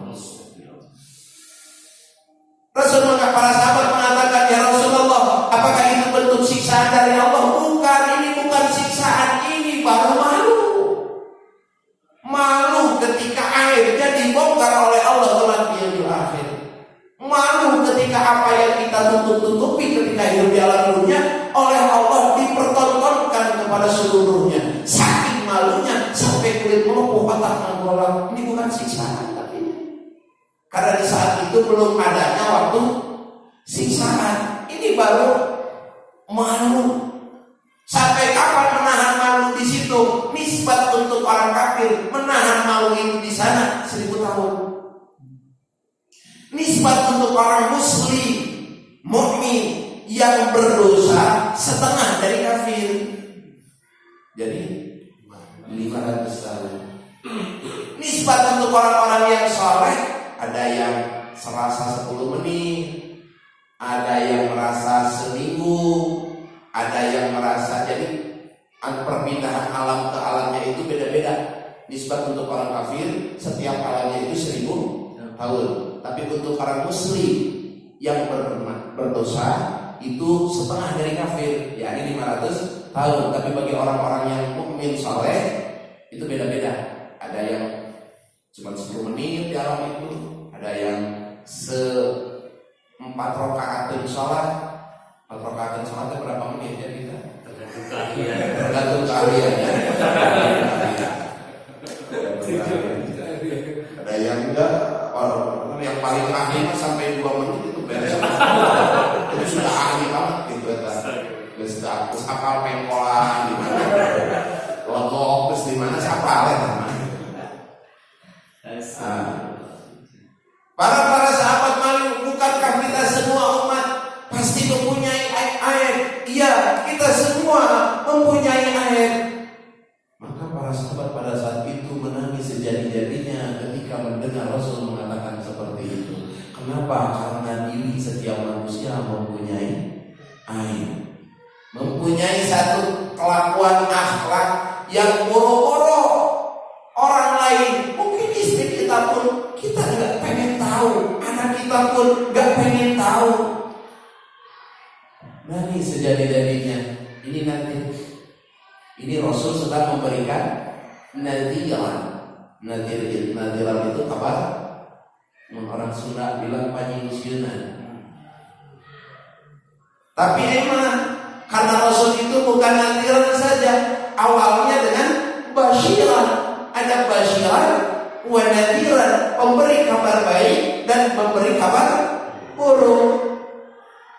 Rasul mengatakan, para sahabat mengatakan, ya Rasulullah, apakah itu bentuk siksaan dari Allah? Bukan, ini bukan siksaan, ini baru malu. Malu ketika aibnya dibongkar oleh Allah kelak di yaumil akhir. Malu ketika apa yang kita tutup-tutupi ketika hidup di alam dunia oleh Allah dipertontonkan kepada seluruhnya. Saking malunya sampai kulit melepuh patah nagola. Ini bukan siksaan, tapi karena di saat itu belum adanya waktu siksaan. Ini baru malu. Sampai kapan menahan malu di situ? Nisbat untuk orang kafir menahan malu itu di sana 1000 tahun. Nisbat untuk orang muslim, mukmin yang berdosa setengah dari kafir. Jadi 500 tahun. Nisbat untuk orang-orang yang saleh, ada yang serasa 10 menit, ada yang merasa seminggu, ada yang merasa. Jadi perpindahan alam ke alamnya itu beda-beda. Nisbat untuk orang kafir, setiap alamnya itu 1000 tahun. Tapi untuk orang muslim yang berdosa itu setengah dari kafir, yakni 500 tahun. Tapi bagi orang-orang yang mukmin saleh itu beda-beda. Ada yang cuma 10 menit di alam itu, ada yang 4 rakaat sholat. 4 rakaat sholat itu berapa menit ya kita? Tergantung keahliannya. Ada yang enggak, yang paling ahli sampai 2 menit itu beres. Itu sudah ahli banget gitu ya. Terus apal pengkolan di mana, logok terus di mana siapa ya namanya. Para sahabat malu, bukankah kita semua umat pasti mempunyai aib? Iya, kita semua mempunyai aib. Maka para sahabat pada saat itu menangis sejadi-jadinya ketika mendengar Rasul mengatakan seperti itu. Kenapa? Karena diri setiap manusia mempunyai aib, mempunyai satu kelakuan akhlak yang boro-boro orang lain. Mungkin istri kita pun kita nggak pengen tahu, anak kita pun nggak pengen tahu. Nangis sejadi Ini nanti. Ini Rasul sedang memberikan nadiran. Nadiran itu kabar. Orang Sunda bilang panjingsieunan. Tapi emang karena Rasul itu bukan nadiran saja. Awalnya dengan basyiran. Ada basyiran wa nadiran, pemberi kabar baik dan memberi kabar buruk.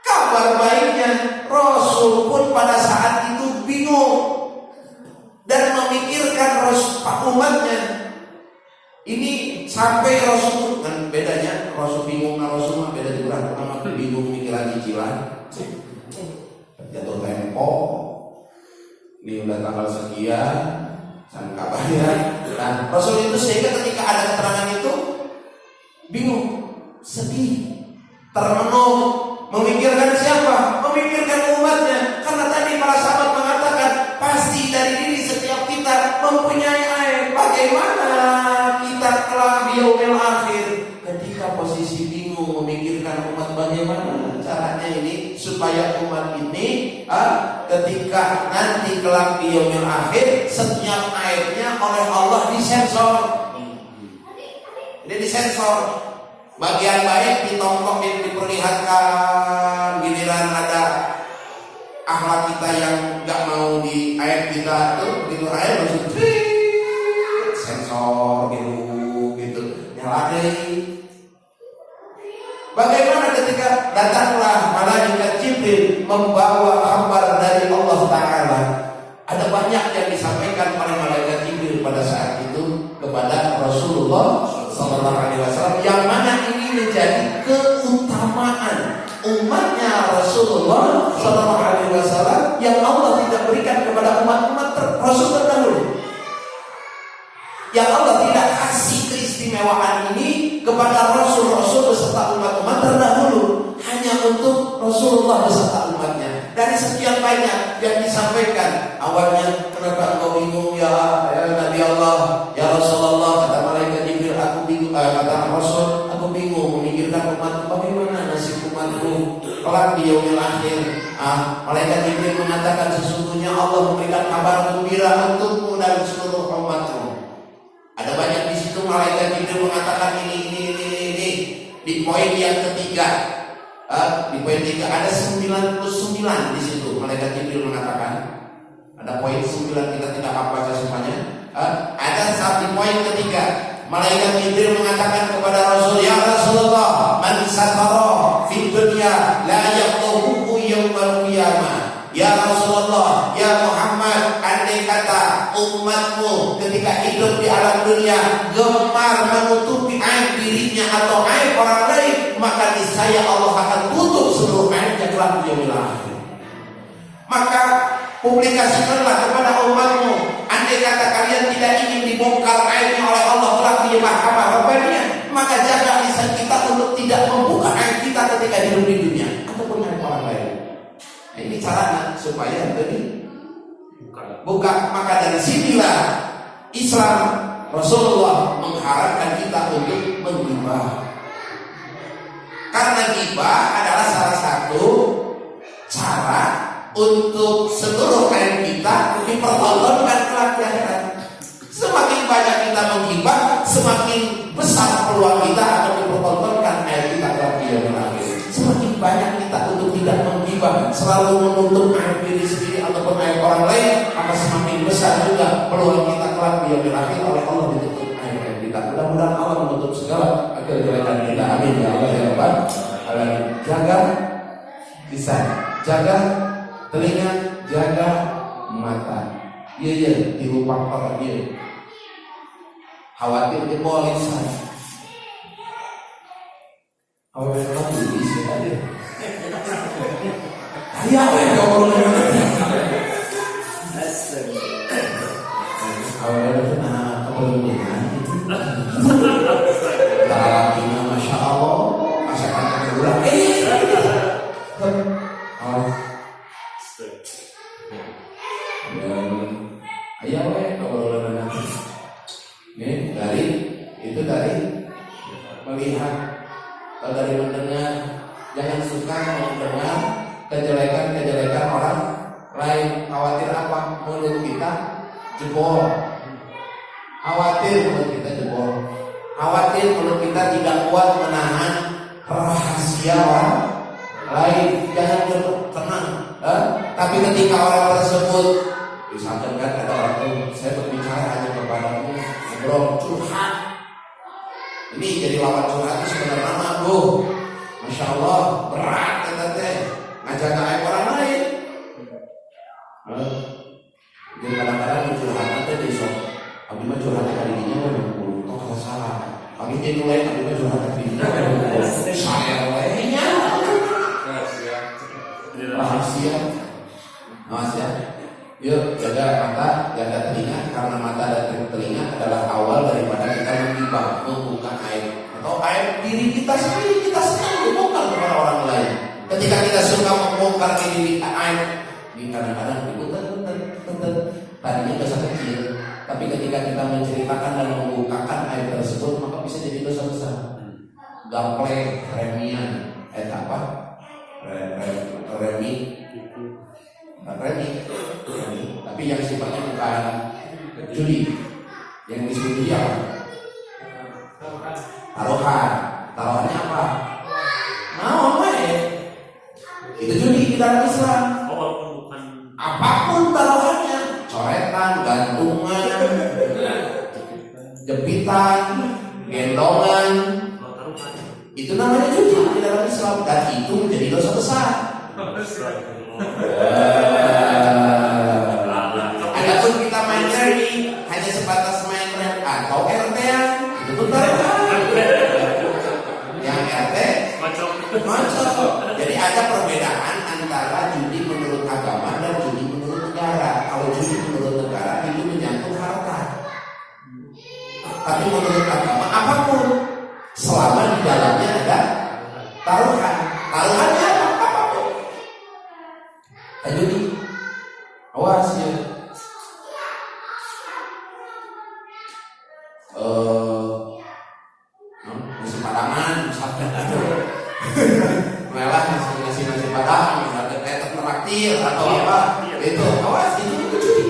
Kabar baiknya, Rasul pun pada saat itu bingung dan memikirkan umatnya. Ini sampai Rasul kan bedanya Rasul bingung sama Rasul mah beda juga. Pertama bingung mikiran cicilan, jatuh tempo. Ini udah tanggal sekian, san kabarnya. Nah, Rasul itu sehingga ketika ada keterangan itu bingung, sedih, termenung. Memikirkan siapa? Memikirkan umatnya. Karena tadi para sahabat mengatakan pasti dari diri setiap kita mempunyai aib. Bagaimana kita kelak di yaumil akhir? Ketika posisi bingung memikirkan umat, bagaimana caranya ini supaya umat ini ketika nanti kelak di yaumil akhir setiap aibnya oleh Allah disensor. Ini disensor. Bagian baik ditongkok, diperlihatkan. Giliran ada akhlak kita yang gak mau di aib kita tuh, begitu aib langsung sensor gitu nyalain. Bagaimana ketika datanglah malaikat Jibril membawa kabar dari Allah Ta'ala? Ada banyak yang disampaikan oleh malaikat Jibril pada saat itu kepada Rasulullah Sallallahu Alaihi Wasallam, yang mana ini menjadi keutamaan umatnya Rasulullah Sallallahu Alaihi Wasallam yang Allah tidak berikan kepada umat-umat Rasul terdahulu. Yang Allah tidak kasih keistimewaan ini kepada Rasul-Rasul beserta umat-umat terdahulu, hanya untuk Rasulullah beserta umatnya. Dari sekian banyak yang disampaikan, awalnya kenapa engkau bingung ya Nabi Allah, ya Rasulullah, kata malaikat Jibril, aku bingung, kata Rasul, aku bingung memikirkan umatku, bagaimana nasib umatku kelak di yaumil akhir. Malaikat Jibril mengatakan sesungguhnya Allah memberikan kabar gembira untukmu dan seluruh umatmu. Ada banyak di situ malaikat Jibril mengatakan ini. Di poin yang ketiga. Di poin 3 ada 99 di situ malaikat Jibril mengatakan. Ada poin 9 kita tidak baca semuanya. Ada di poin ketiga malaikat Jibril mengatakan kepada Rasul, ya Rasulullah, man satara fid dunya la yaqtuhu yaumal qiyamah. Ya Rasulullah, ya Muhammad, andai kata umatmu ketika hidup di alam dunia gemar menutupi aib dirinya atau aib orang lain, maka niscaya Allah akan tutup seluruh aibnya kelak di yaumil akhir. Maka publikasikanlah kepada umatmu, andai kata kalian tidak ingin dibongkar aibnya oleh Allah kelak di mahkamah Rabbaniyah, maka jaga lisan kita untuk tidak membuka aib kita ketika hidup di dunia ataupun aib orang lain. Ini caranya supaya tadi buka. Maka dari sinilah Islam Rasulullah mengharapkan kita untuk menggibah. Karena gibah adalah salah satu cara untuk seluruh aib kita dipertontonkan kelak di akhirat. Semakin banyak kita menggibah, semakin besar peluang kita akan dipertontonkan aib kita kelak di akhirat. Semakin banyak kita untuk tidak menggibah, selalu menutup aib diri sendiri ataupun aib orang lain, maka semakin besar juga peluang kita kelak di akhirat oleh Allah ditutup aib kita. Mudah-mudahan Allah menutup segala kejelekan kita. Amin ya Allah ya Rabbal alamin. Jaga lisan, jaga telinga, jaga mata. Iya, tiru faktor dia. Khawatir jempol lisan. Khawatir lagi isi aja. Ayah kalau khawatir kepemimpinan. Laki-lakinya Masya Allah, masakan kekurang. Ayah kalau nanti. Ini dari melihat atau dari mendengar. Jangan suka mendengar kejelekan orang Lain khawatir apa? Mulut kita jebol. Khawatir mulut kita jebol. Khawatir mulut kita tidak kuat menahan rahasia orang lain. Jangan tenang. Tapi ketika orang tersebut, misalkan kan ada orang tuh, saya berbicara hanya kepadamu, ngobrol curhat. Ini jadi lawan curhat itu sebenarnya mah, masya Allah berat kata teh ngajak aib orang lain. Jadi kadang-kadang curhat nanti di sok, abis mah curhatnya kali ini kok kata salah. Abis dia mulai abis mah curhatnya kali ini, saya lainnya. Rahasia. Yuk jaga mata, jaga telinga, karena mata dan telinga adalah awal daripada kita menggibah, membuka aib atau aib diri kita sendiri. Kita senang membongkar kepada orang lain. Ketika kita suka membongkar diri aib, kadang-kadang itu tadinya dosa kecil, tapi ketika kita menceritakan dan membukakan aib tersebut, maka bisa jadi dosa besar. Gaple, remian, apa? Remi. Tapi yang sifatnya bukan judi. Yang disebut dia taruhan. Taruhannya apa? Itu judi di dalam Islam. Bukan. Apapun taruhannya, coretan, gantungan, jepitan, gendongan, itu namanya judi di dalam Islam, dan itu menjadi dosa besar. Adapun kita main remi hanya sebatas main rem atau RT-an, itu pun taruhan. Yang RT macam. Jadi ada perbedaan antara judi menurut agama dan judi menurut negara. Kalau judi menurut negara itu menyangkut harta. Tapi menurut agama apapun selama di dalamnya ada taruhan. Taruhannya apapun. Judi, awas ya. Nasi padangan misalkan itu melah nasi padang misalkan traktir atau apa itu awas itu judi.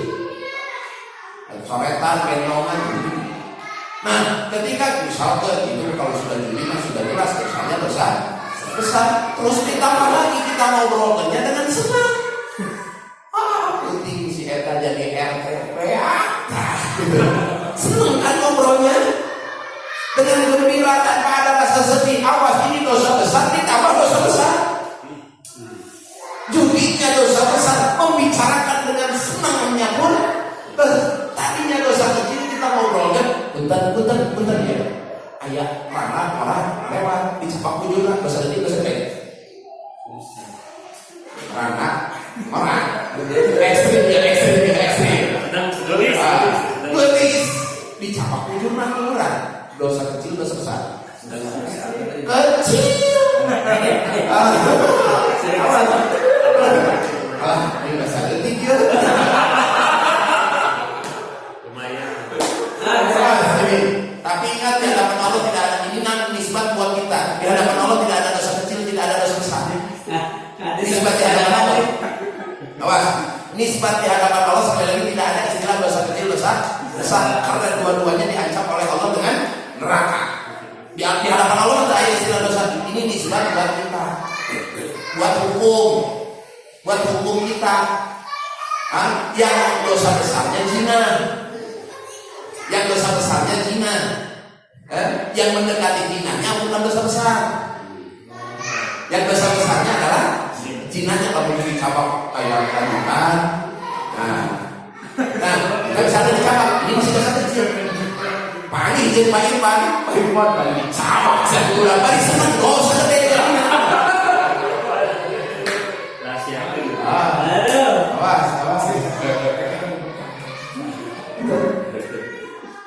Coretan, gendongan judi. Nah, ketika misalkan itu kalau sudah judi kan sudah jelas misalnya dosa besar. Terus ditambah lagi kita ngobrolnya dengan senang. Penting si Eta jadi RTP senang kan ngobrolnya dengan gembira tanpa ada rasa sedih. Awas ini dosa besar ditambah dosa besar. Judinya dosa besar, membicarakan dengan senangnya pun tadinya dosa kecil kita ngobrolnya bentar ya. Ayah marah lewat dicepak bujurna dosa kecil dosa gede. Marah ekstrim. Gelis dicapak bujurna kurang. Dosa kecil dosa besar. Kecil. Ini dosa detik ya. Tapi ingat di hadapan Allah tidak ada ini nisbat buat kita. Di hadapan Allah tidak ada dosa kecil, tidak ada dosa besar. Nisbat di hadapan Allah. Awas, nisbat di hadapan Allah sekali lagi tidak ada istilah dosa kecil, dosa besar. Karena dua-duanya diancam oleh Allah dengan neraka. Di hadapan Allah tidak ada istilah dosa. Ini nisbat buat kita, buat hukum kita. Yang dosa besarnya zina. Yang dosa besarnya zina. Yang mendekati zinanya bukan dosa besar. Yang dosa besarnya adalah zinanya. Kalau dicabak kayak kanjukan. Nah, kalau misalnya dicabak, ini masih dosa kecil. Panggil je Pak Irfan cabak saya udah bari senang dosa gede. Awas.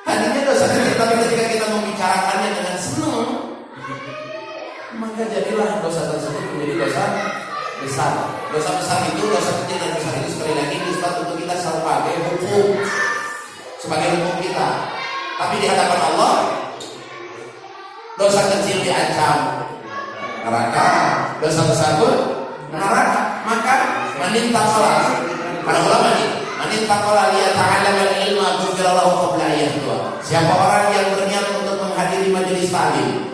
Tadinya dosa kecil, tapi ketika kita membicarakannya dengan senang, maka jadilah dosa tersebut menjadi dosa besar. Dosa besar itu, dosa kecil dan besar itu sekali lagi nisbat untuk kita sebagai hukum, sebagai hukum kita. Tapi di hadapan Allah, dosa kecil diancam neraka, dosa besar pun neraka. Maka menintang sholat Para ulama nih, man taqala li yata'allama al-ilma ghufira lahu qabla ayat 2. Siapa orang yang berniat untuk menghadiri majelis taklim,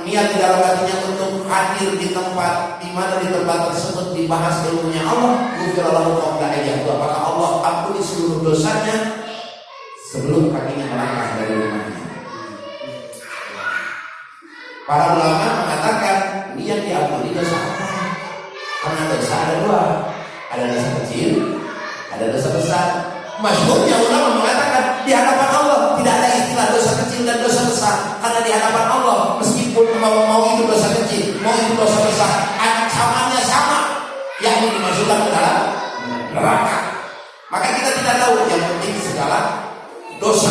niat di dalam hatinya untuk hadir di tempat di mana di tempat tersebut dibahas ilmunya Allah, ghufira lahu qabla ayat 2, maka Allah ampuni seluruh dosanya sebelum kakinya melangkah dari rumahnya. Para ulama mengatakan ini yang diampuni dosa apa? Karena dosa ada dua, ada dosa kecil, ada dosa besar. Masyhurnya ulama mengatakan di hadapan Allah tidak ada istilah dosa kecil dan dosa besar, karena di hadapan Allah meskipun mau itu dosa kecil, mau itu dosa besar, ancamannya sama, yakni dimasukkan ke dalam neraka. Maka kita tidak tahu, yang penting segala dosa,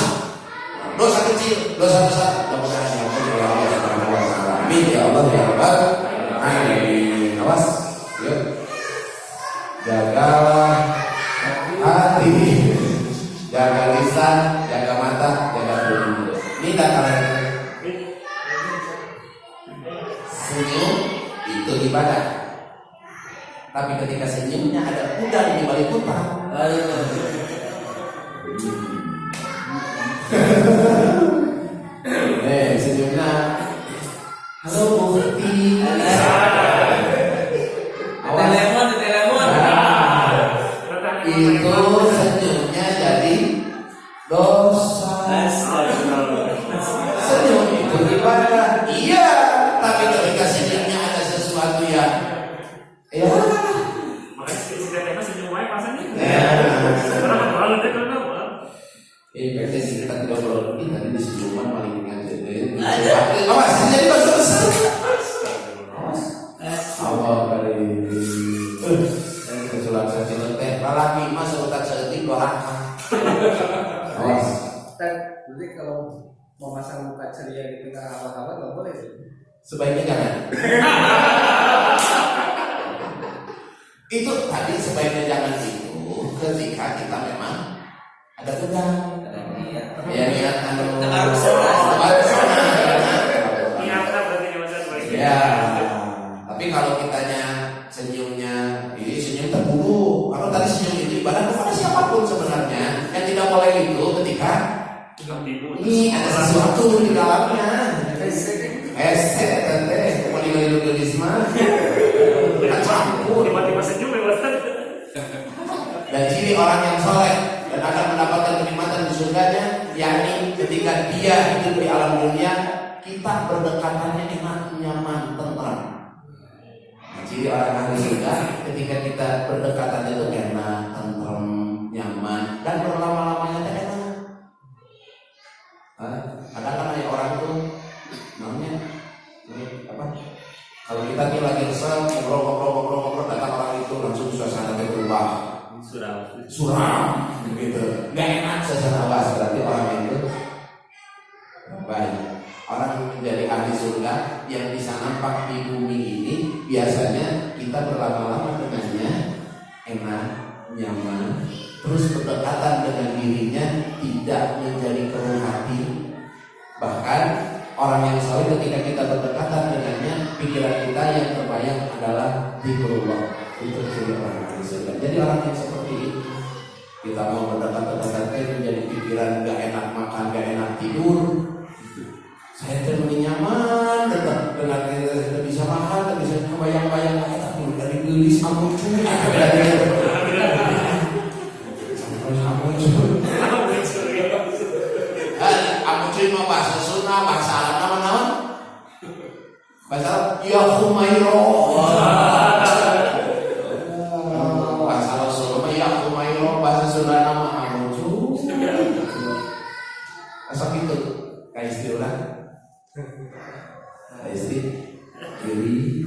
dosa kecil, dosa besar, mudah-mudahan diampuni oleh Allah Subhanahu wa taala. Amin ya Allah ya Rabbal alamin. Awas, yuk. Jagalah hati, jaga lisan, jaga mata, jaga tubuh. Ini dataran senyum itu ibadah. Tapi ketika senyumnya ada kuda di balik utang. Senyumnya halo Mufti. Itu senyumnya jadi dosa. Senyum itu ibadah. Iya, tapi ketika senyumnya ada sesuatu yang kita tidak perlu lebih tadi di senyuman paling dengan jadi. Awas, jadi dosa besar. Awas. Awal kali kesulat sejenak teh lalaki mah seutak seutik doraka. Awas. Jadi kalau memasang muka ceria di tengah awal-awal nggak boleh. Sebaiknya jangan. Itu tadi sebaiknya jangan itu ketika kita memang ada pedang. Ya niat ya. Tapi kalau kitanya senyumnya ini senyum terburuk, kalau tadi senyum itu ibadah kepada siapapun sebenarnya. Yang tidak boleh itu ketika ini ada sesuatu di dalamnya. Tete, kembali ke Risma. Campur. Tiba-tiba senyum lewat. Dan ciri orang yang soleh dan akan mendapatkan kenikmatan di surganya, yakni ketika dia hidup di alam dunia, kita berdekatannya enak, nyaman, tentram. Ciri orang ahli surga ketika kita berdekatan itu enak, tentram, nyaman, dan berlama-lamanya tak enak. Ada kan ada orang itu namanya apa? Kalau kita nih lagi resah, ngobrol, datang orang itu langsung suasana berubah. Suram, gitu. Gak enak suasana awas, berarti orang itu baik. Orang menjadi ahli surga yang bisa nampak di bumi ini, biasanya kita berlama-lama dengannya enak, nyaman, terus berdekatan dengan dirinya tidak menjadi keruh hati. Bahkan orang yang soleh ketika kita berdekatan dengannya, pikiran kita yang terbayang adalah zikrullah. Itu ciri orang ahli surga. Jadi orang yang seperti itu, kita mau berdekat-dekat menjadi pikiran gak enak makan, gak enak tidur. Saya terlalu nyaman, tetap dengan tidak bisa makan, tidak bisa kebayang-bayang, tapi dari gelis aku cuy. Aku cuy mau bahasa Sunda, bahasa Arab nama-nama. Bahasa Arab, ya Humayro. Bahasa Rasul, ya Humayro. Bahasa Sunda nama aku cuy. Asal itu, kayak istilah. Istri kiri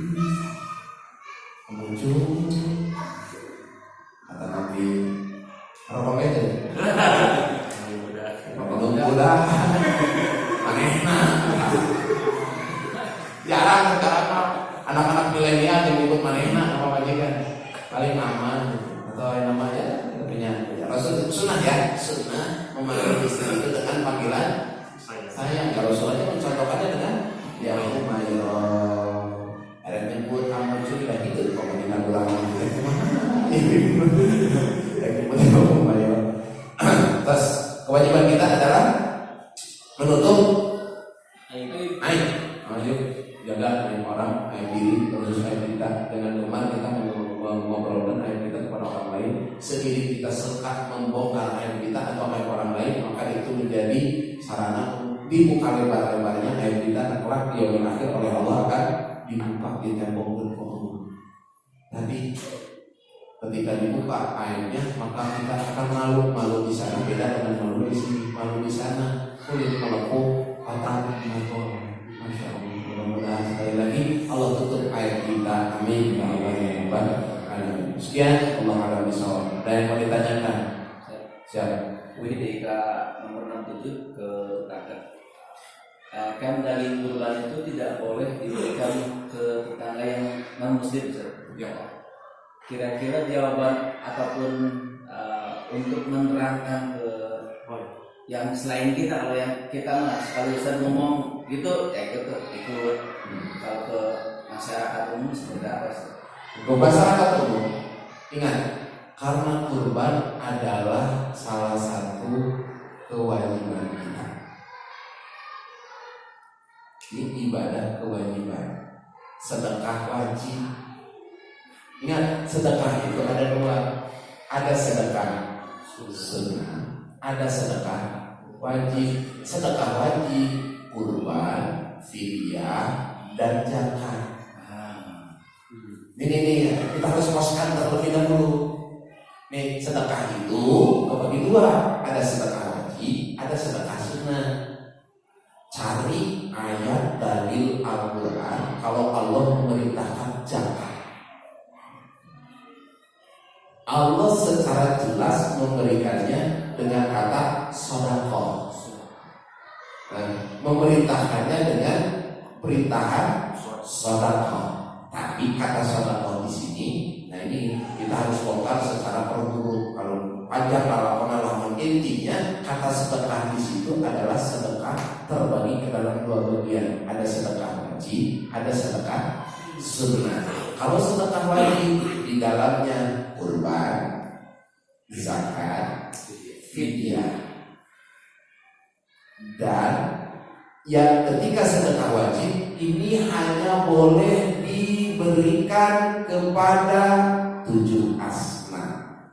muncul kata Nabi apa itu? Mudah anehna. Jarang sekarang anak-anak milenial yang ikut manehna apa majikan paling aman atau yang namanya punya Rasul sunnah ya, sunnah memanggil istri itu dengan panggilan sayang. Kalau soalnya mencontohkannya dengan ya Humayro, ada nyebut kamu cuy lagi itu komunitas ulama. adalah menutup Aib. aib. Ayo jaga aib orang, aib diri, terus aib kita. Dengan gemar kita mengobrolkan aib kita kepada orang lain. Seiring kita sekat membongkar aib kita atau aib orang lain, maka itu menjadi sarana dibuka lebar-lebarnya aib kita. Dan kelak di yaumil akhir oleh Allah akan dibuka di tembok berpenghuni. Tadi ketika dibuka aibnya, maka kita akan malu di sana beda dengan malu di sini. Malu di sana kulit melepuh, patah, motor. Masya Allah. Mudah-mudahan sekali lagi Allah tutup aib kita. Amin. Ya Allah ya Rabbal alamin. Sekian Allah alam bisawab. Dan yang mau ditanyakan siapa? WDK nomor 67 ke kakak. Kan dari kurban itu tidak boleh diberikan ke tetangga yang non muslim. Ya. Kira-kira jawaban ataupun untuk menerangkan ke yang selain kita, kalau yang kita mas kalau bisa ngomong gitu ya gitu ikut kalau ke masyarakat umum seperti apa sih? Ke masyarakat umum, ingat karena kurban adalah salah satu kewajiban kita. Ini ibadah kewajiban, sedekah wajib. Ingat, sedekah itu ada dua, ada sedekah sunnah, ada sedekah wajib. Sedekah wajib, kurban, fidyah, dan zakat. Ini kita harus poskan terlebih dahulu. Nih sedekah itu kebagi dua, ada sedekah wajib, ada sedekah sunnah. Cari ayat dalil Al-Quran kalau Allah memerintahkan zakat. Allah secara jelas memberikannya dengan kata sedekah. Memerintahkannya dengan perintahan sedekah. Tapi kata sedekah di sini, nah ini kita harus bongkar secara perhuruf. Kalau panjang laporan intinya kata sedekah di situ adalah sedekah terbagi ke dalam dua bagian. Ada sedekah wajib, ada sedekah sunnah. Kalau sedekah wajib di dalamnya kurban, zakat, fidyah, dan yang ketika sedekah wajib ini hanya boleh diberikan kepada 7 asnaf.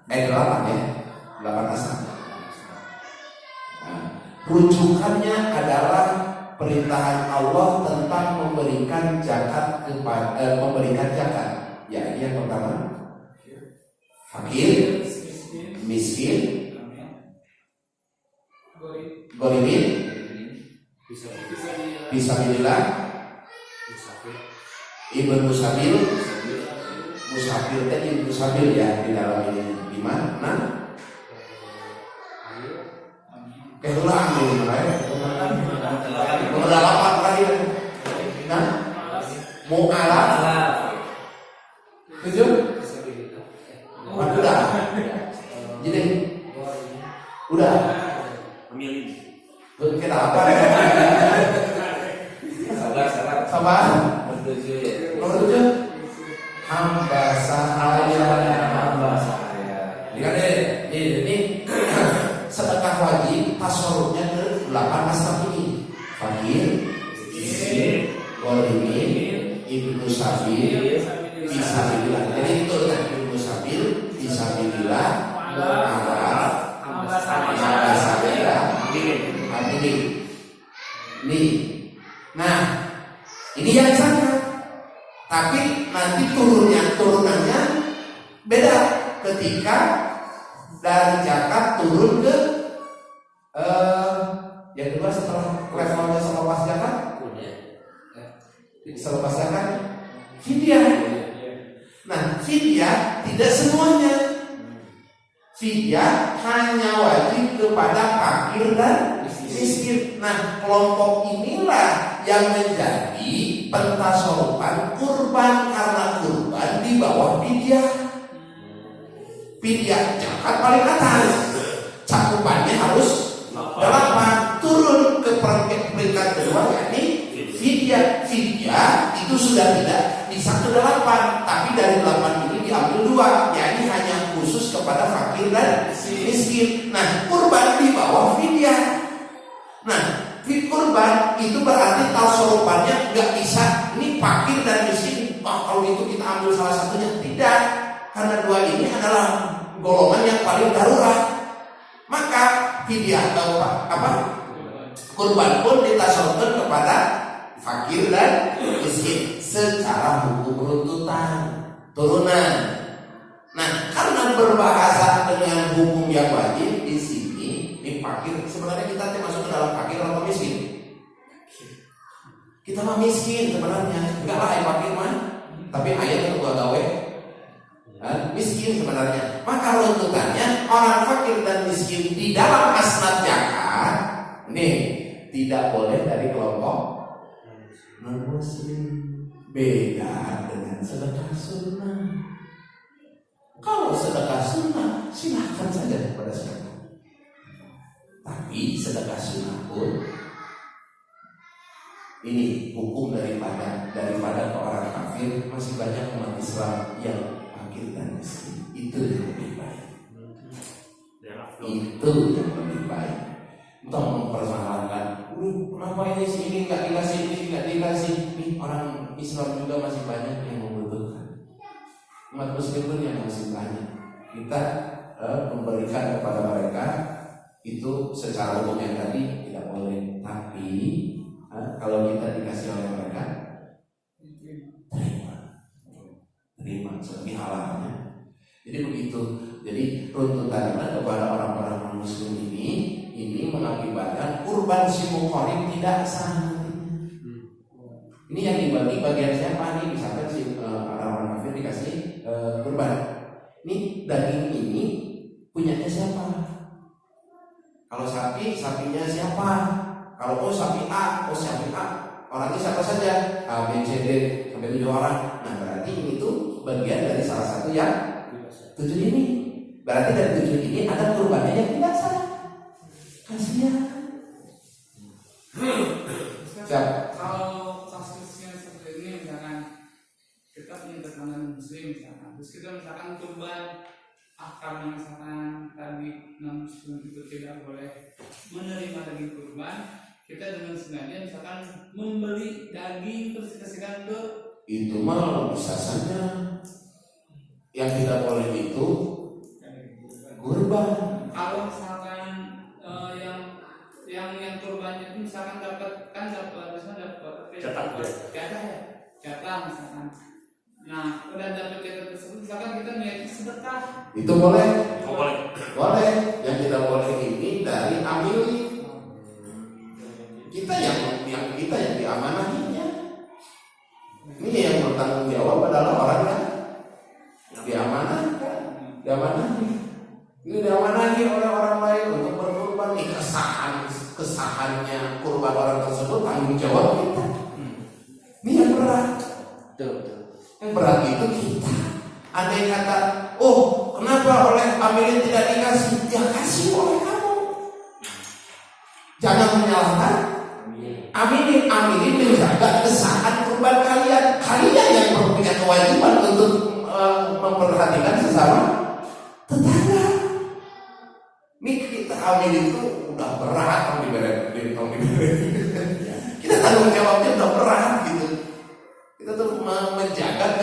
8 ya, 8 asnaf. Nah, rujukannya adalah perintahan Allah tentang memberikan zakat kepada memberikan zakat. Ya, ini yang pertama. Fakir, miskin, gorimin, fisabilillah, ibn musabil, musafir tadi musabil ya di dalam ini 5. Nah, kebetulan ambil mulai. Udah 8 terakhir. Nah, mu'alaf 7. Udah. Jadi udah. Memilih. Kita apa? Sabar. Nomor 7. Hamba sahaya. Ini sedekah wajib tasarrufnya ke 8 asnaf ini. Fakir, miskin, ghorimin, ibnu sabil, fisabilillah. Jadi itu kan ibnu sabil, fisabilillah, mu'alaf, hamba sahaya, hadirin. Nih. Nah, ini yang zakat. Tapi nanti turunannya beda ketika dari zakat turun ke yang kedua setelah levelnya selepas zakat, selepas zakat fidyah. Nah, fidyah tidak semuanya. Fidyah hanya wajib kepada fakir dan miskin. Nah, kelompok inilah yang menjadi pentasawufan kurban, karena kurban di bawah fidyah. Fidyah zakat paling atas, cakupannya harus 8, turun ke peringkat kedua yakni fidyah. Fidyah itu sudah tidak bisa ke 8, tapi dari 8 ini diambil 2, yakni hanya khusus kepada fakir dan miskin. Nah, kurban di bawah fidyah. kurban itu berarti tasawufannya nggak bisa ini fakir dan miskin. Kalau itu kita ambil salah satunya, tidak, karena dua ini adalah golongan yang paling darurat. Maka fidyah atau kurban pun ditasawufkan kepada fakir dan miskin secara hukum runtutan turunan. Nah, karena berbahasa dengan hukum yang wajib di sini, ini fakir sebenarnya kita masuk ke dalam fakir atau miskin? Kita mah miskin sebenarnya, enggak lah fakir mah. Tapi ayat itu gua gawe miskin sebenarnya. Maka runtutannya orang fakir dan miskin di dalam asnaf zakat nih tidak boleh dari kelompok non muslim. Beda dengan sedekah sunnah. Kalau sedekah sunnah silahkan saja kepada siapa. Tapi sedekah sunnah pun ini hukum daripada ke orang kafir, masih banyak umat Islam yang fakir dan miskin. Itu yang lebih baik. Itu yang lebih baik. Untuk mempersoalkan, kenapa ini sini nggak dikasih, ini nggak dikasih. Nih orang Islam juga masih banyak yang membutuhkan. Umat Muslim pun yang masih banyak. Kita memberikan kepada mereka itu secara umum yang tadi tidak boleh. Tapi kalau kita dikasih oleh mereka, terima seperti halalnya. Jadi begitu. Jadi runtutannya kepada orang-orang muslim ini mengakibatkan kurban si muqarrib tidak sah. Ini yang dibagi bagian siapa nih? Misalkan si orang-orang kafir dikasih kurban. Ini daging ini punyanya siapa? Kalau sapi, sapinya siapa? Kalau sapi A, orangnya siapa saja? A, B, C, D sampai 7 orang. Nah berarti ini tuh bagian dari salah satu yang 7 ini. Berarti dari 7 ini ada kurbannya yang tidak sah. Kasihan. Siap. Kalau kasusnya seperti ini, misalkan kita punya tetangga muslim misalkan, terus kita misalkan kurban akarnya misalkan tadi non muslim itu tidak boleh menerima daging kurban, kita dengan sengaja misalkan membeli daging terus dikasihkan ke itu mah bisa saja. Yang tidak boleh itu kurban. Kalau misalkan yang kurbannya itu misalkan dapat jatah misalkan. Nah, udah dapat jatah tersebut, misalkan kita niat sedekah. Itu boleh? Boleh. Boleh. Yang tidak boleh ini dari amili. Kita yang diamanahinya. Ini yang bertanggung jawab adalah orang yang diamanahi. Ini diamanahi oleh orang lain untuk berkurban. Ini kesahannya kurban orang tersebut tanggung jawab kita. Ini yang berat. Yang berat itu kita. Andai kata, kenapa oleh amilin tidak dikasih? Ya kasih oleh kamu. Jangan menyalahkan amilin menjaga kesahan kurban kalian. Kalian yang punya kewajiban untuk memperhatikan sesama tetangga. Nih kita amilin itu udah berat, tong diberi. Kita tanggung jawabnya udah berat gitu. Kita tuh menjaga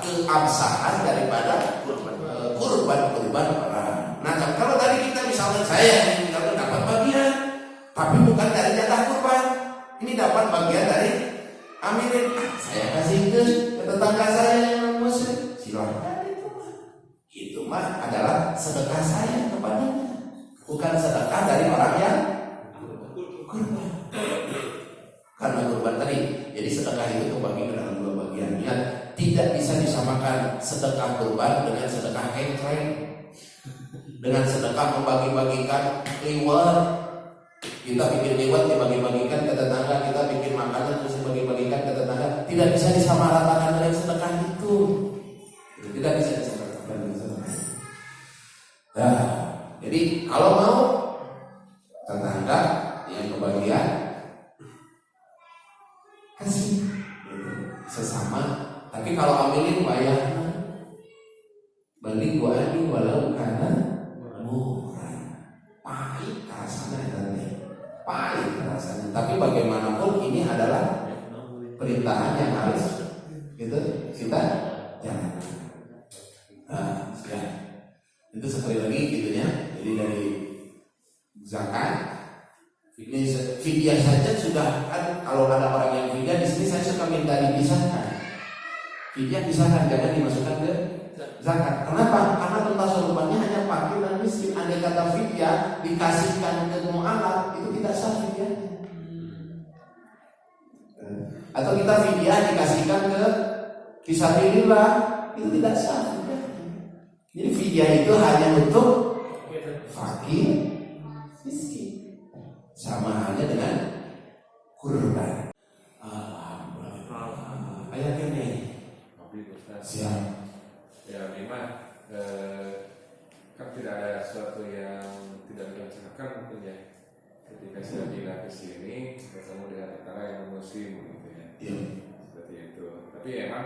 keabsahan daripada kurban orang. Nah kalau tadi kita misalnya saya misalnya dapat bagian, tapi bukan dari jatah kurban, ini dapat bagian dari amilin. Saya kasih ke tetangga saya yang muslim, silahkan itu mah adalah sedekah saya kepadanya, bukan sedekah dari orang yang kurban. Karena kurban tadi, jadi sedekah itu kebagi ke dalam 2 bagian. Ya, tidak bisa disamakan sedekah kurban dengan sedekah kengkring, dengan sedekah membagi-bagikan liwat. Kita bikin liwat dibagi-bagikan ke tetangga, kita bikin makanan terus dibagi-bagikan ke tetangga. Tidak bisa disamaratakan dengan sedekah itu. Tidak bisa disamaratakan dengan sedekah itu. Nah, jadi kalau mau tetangga yang kebagian kasih sesama. Tapi kalau ambilin bayar balik gua ini walau karena murah pahit rasanya nanti pahit rasanya. rasanya. Tapi bagaimanapun ini adalah perintahan yang harus gitu kita jalankan. Nah, ya. Itu sekali lagi gitu ya. Jadi dari zakat ini fidyah saja sudah kan, kalau ada orang yang fidyah di sini saya suka minta dipisahkan. Fidyah pisahkan, jangan dimasukkan ke zakat. Kenapa? Karena tuntas sorbannya hanya fakir dan miskin. Andai kata fidyah dikasihkan ke mu'alaf, itu tidak sah fidyahnya. Atau kita fidyah dikasihkan ke fisabilillah, itu tidak sah fidyahnya. Jadi fidyah itu hanya untuk fakir, miskin. Sama halnya dengan kurban. Ayat ini siap. Ya memang kan tidak ada sesuatu yang tidak dilaksanakan mungkin ya. Ketika saya pindah ke sini bertemu dengan tetangga yang muslim gitu ya. Iya. Seperti itu. Tapi emang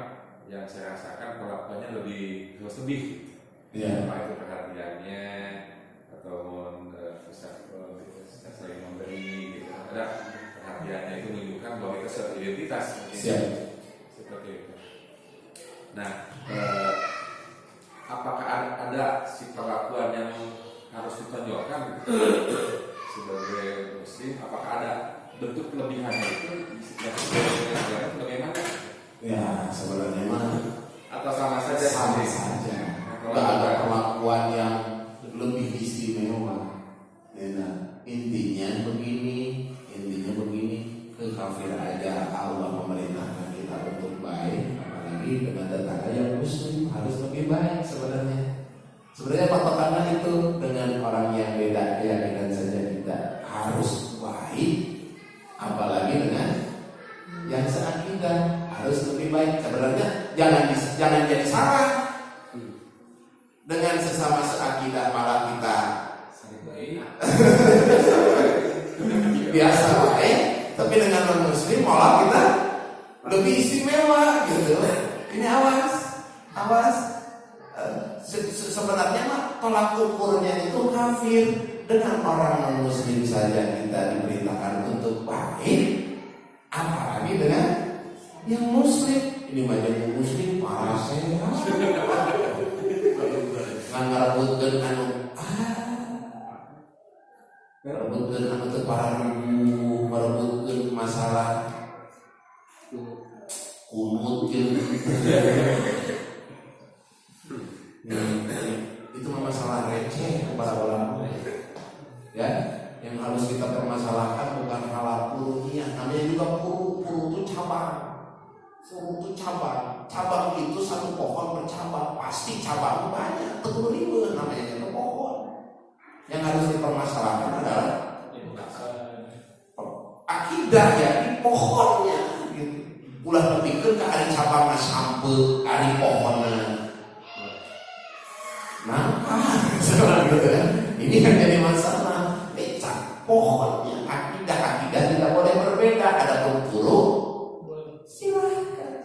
yang saya rasakan perlakuannya lebih lebih. Iya. Apa itu perhatiannya atau saling memberi gitu. Ada perhatiannya itu menunjukkan bahwa itu suatu identitas. Siap. Seperti itu. Nah, apakah ada si perlakuan yang harus ditonjolkan sebagai muslim? Apakah ada bentuk kelebihannya itu yang sesuai dengan ajaran itu bagaimana? Ya sebenarnya mah Atau sama saja? sama saja. Tidak ada perlakuan yang lebih istimewa. Nah, intinya begini, kekafir aja Allah memerintahkan kita untuk baik, apalagi dengan tetangga yang muslim harus lebih baik sebenarnya. Sebenarnya patokannya itu dengan orang yang beda keyakinan saja kita harus baik, apalagi dengan yang seakidah harus lebih baik. Sebenarnya jangan jadi salah. Dengan sesama seakidah malah kita biasa baik, tapi dengan non muslim malah kita lebih istimewa gitu. Ini awas. Sebenarnya mah tolak ukurnya itu kafir. Dengan orang non muslim saja kita diperintahkan untuk baik, apalagi dengan yang muslim. Ini macam muslim parah sehat. Ngareputkeun anu ngareputkeun anu teu pararebu, ngareputkeun masalah kunut jeung itu masalah receh kepada ulama ya. Yang harus kita permasalahkan bukan halal purunya, namanya juga puru itu cabang. Cabang itu satu pohon bercabang, pasti cabang banyak, ribu namanya itu pohon. Yang harus dipermasalahkan adalah akidah ya di pohonnya gitu. Ulah lebihkeun ka ari cabangna sampe, ari pohonna. Gitu ya. Ini yang jadi masalah. Pohonnya akidah tidak boleh berbeda. Ada puru silahkan.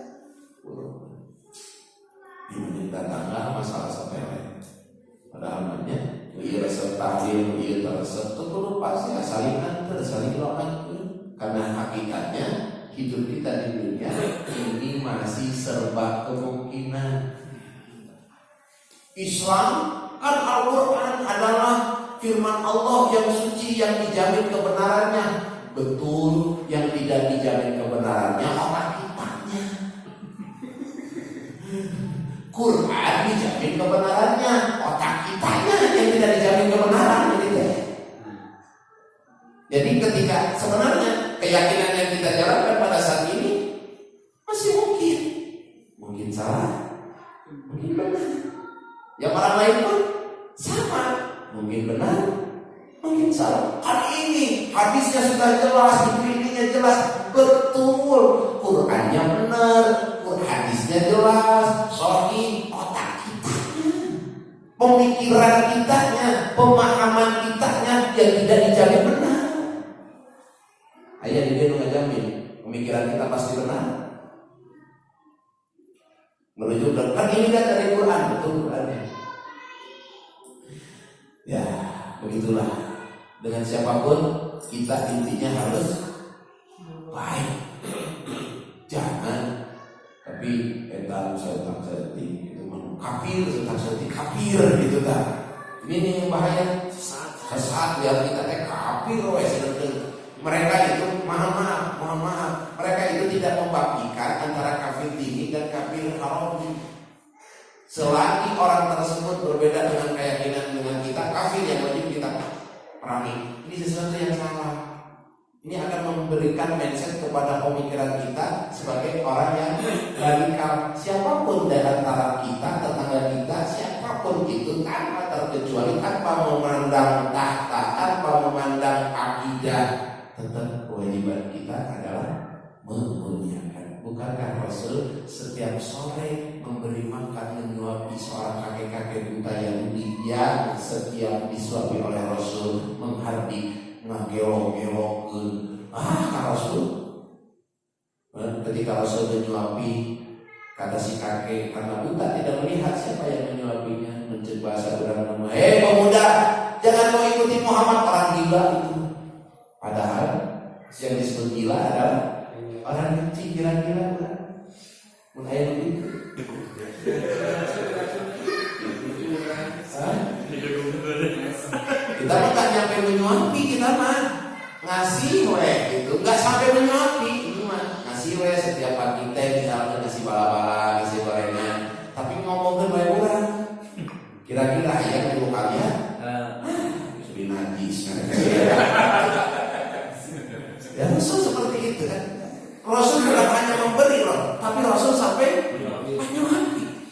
Ini tetangga masalah sepele. Padahal namanya ieu resep tahlil, ieu resep teu kudu pasti saling antar, saling doakan. Karena hakikatnya hidup kita di dunia ini masih serba kemungkinan. Islam kan Al-Quran adalah firman Allah yang suci, yang dijamin kebenarannya. Betul, yang tidak dijamin kebenarannya otak kitanya. Quran dijamin kebenarannya, otak kitanya yang tidak dijamin kebenaran. Jadi ketika sebenarnya keyakinan yang kita jalankan pada saat ini masih mungkin salah, mungkin benar. Yang orang lain pun sama, mungkin benar, mungkin salah. Kan ini hadisnya sudah jelas, ininya jelas, betul. Qurannya benar, hadisnya jelas, sahih. Otak kitanya, pemikiran kitanya, pemahaman kitanya yang tidak dijamin benar. Ayah dia mengajamin pemikiran kita pasti benar. Merujuk kan ini kan dari Quran, betul Qurannya. Ya, begitulah dengan siapapun kita intinya harus baik. Jangan tapi etan setan seting itu kafir setan seting kafir gitu kan. Ini yang bahaya. Sesat lihat kita kafir wes. Mereka itu mohon maaf, mereka itu tidak membagikan antara kafir tinggi dan kafir haram. Selagi orang tersebut berbeda dengan keyakinan dengan kita, kafir yang wajib kita perangi. Ini sesuatu yang salah. Ini akan memberikan mindset kepada pemikiran kita sebagai orang yang radikal. Siapapun di antara kita, tetangga kita, siapapun itu tanpa terkecuali, tanpa memandang tahta, tanpa memandang akidah, tetap kewajiban kita adalah memuliakan. Bukankah Rasul setiap sore memberi makan menyuapi seorang kakek-kakek buta Yahudi yang setiap disuapi oleh Rasul menghardik ngagelok-gelokkeun Rasul. Ketika Rasul menyuapi, kata si kakek karena buta tidak melihat siapa yang menyuapinya, mencet bahasa orang nama, pemuda, jangan kau ikuti Muhammad, orang gila itu. Padahal yang disebut gila adalah orang kecil, gila-gila pun ayat begitu. Kita bukan nyampe menyuapi, kita mah ngasih gitu, nggak sampai menyuapi, itu mah ngasih setiap pagi teh misalnya ngasih bala-bala, ngasih gorengan, tapi ngomongin baik orang. Kira-kira yang dulu kalian sudah najis. Ya Rasul seperti itu kan. Rasul bukan hanya memberi loh, tapi Rasul sampai menyuapi.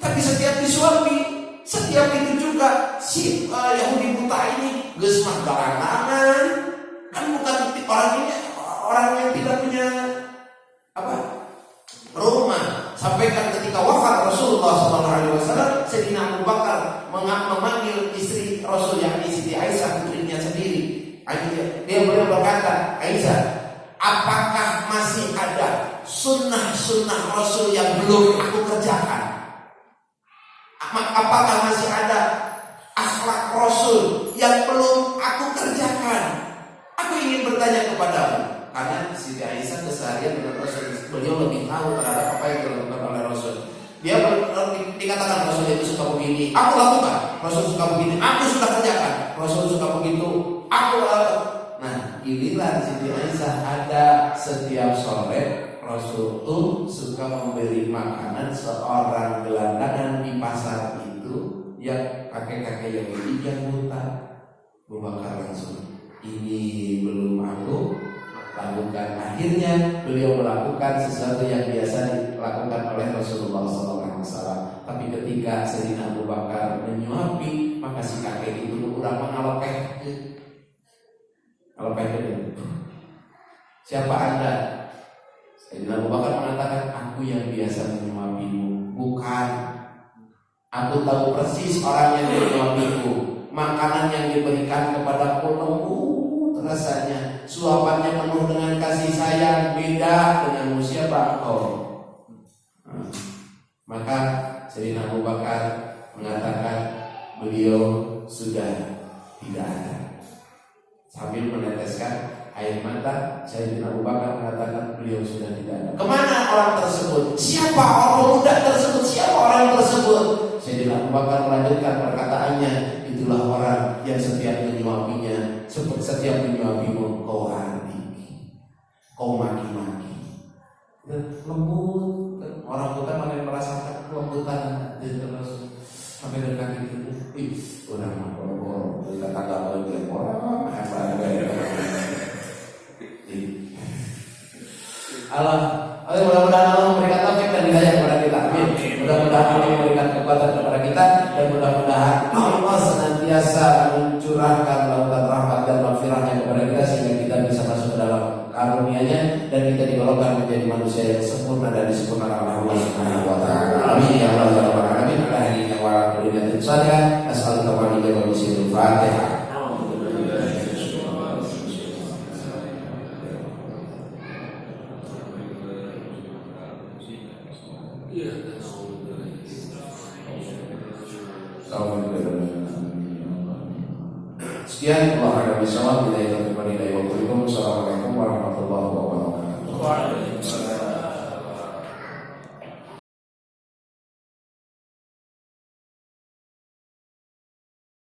Tapi setiap disuapi, setiap itu juga si Yahudi buta ini geus mah garangan. Kan bukan orang ini orang yang tidak punya rumah. Sampaikan ketika wafat Rasulullah SAW, Sayyidina Abu Bakar memanggil istri Rasul yang Siti Aisyah, putrinya sendiri. Dia beliau berkata, Aisyah, apakah masih ada sunnah-sunnah Rasul yang belum aku kerjakan? Apakah masih ada akhlak Rasul yang belum aku kerjakan? Aku ingin bertanya kepadamu. Karena Siti Aisyah keseharian dengan Rasul, beliau lebih tahu terhadap apa yang dilakukan oleh Rasul. Dia dikatakan Rasul itu suka begini, aku lakukan. Rasul suka begini, aku sudah kerjakan. Rasul suka begitu, aku lakukan. Nah, giliran Siti Aisyah ada setiap sore Rasul itu suka memberi makanan seorang gelandangan di pasar itu yang kakek-kakek yang yang buta. Abu Bakar langsung, ini belum aku lakukan. Akhirnya beliau melakukan sesuatu yang biasa dilakukan oleh Rasulullah SAW. Tapi ketika Sayyidina Abu Bakar menyuapi, maka si kakek itu kurang mengalokeh. Kalau pengen, siapa Anda? Sayyidina Abu Bakar mengatakan, aku yang biasa menyuapimu. Bukan, aku tahu persis orang yang menyuapiku. Makanan yang diberikan kepadaku lembut rasanya, suapannya penuh dengan kasih sayang, beda dengan siapa engkau. Maka Sayyidina Abu Bakar mengatakan beliau sudah tidak ada. Sambil meneteskan air mata, Sayyidina Abu Bakar mengatakan beliau sudah tidak ada. Kemana orang tersebut? Siapa orang muda tersebut? Siapa orang tersebut? Sayyidina Abu Bakar melanjutkan perkataannya, itulah orang yang setiap menyuapinya, setiap menyuapimu kau hardik, kau maki-maki. Lembut, orang buta malah merasakan kelembutan dari Rasul. Sampai dekat itu, udah mah boro-boro, kita tanggal lagi orang, Allah, mudah-mudahan Allah memberikan taufik dan hidayah kepada kita. Amin. Mudah-mudahan Allah memberikan kekuatan kepada kita dan mudah-mudahan Allah senantiasa mencurahkan lautan rahmat dan maghfirahnya kepada kita sehingga kita bisa masuk ke dalam karunia-Nya dan kita digolongkan menjadi manusia yang sempurna dan disempurnakan oleh Allah Subhanahu wa taala. Amin ya Allah ya rabbal alamin. Ala hadhihi wa ala kulli shalihin. As'aluka wa iyyakum bisil Fatihah. Sekian, Allah a'lam bishawab. Assalamualaikum warahmatullahi wabarakatuh. Waalaikumsalam.